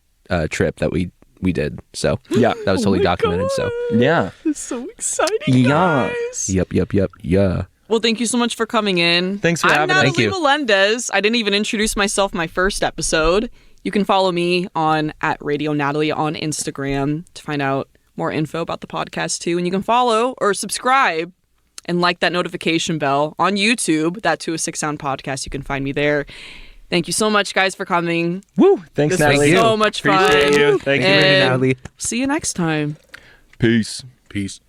trip that we did. So Yeah. that was totally my documented. God. So Yeah. It's so exciting, Yeah. guys. yep. Yeah. Well, thank you so much for coming in. Thanks for I'm having us. Natalie Thank you. Melendez. I didn't even introduce myself my first episode. You can follow me on @RadioNatalie on Instagram to find out more info about the podcast too. And you can follow or subscribe and like that notification bell on YouTube, that 206 Sound Podcast. You can find me there. Thank you so much, guys, for coming. Woo. Thanks, This Natalie. was so much fun. Appreciate you. Thank you. And Natalie. see you next time. Peace. Peace.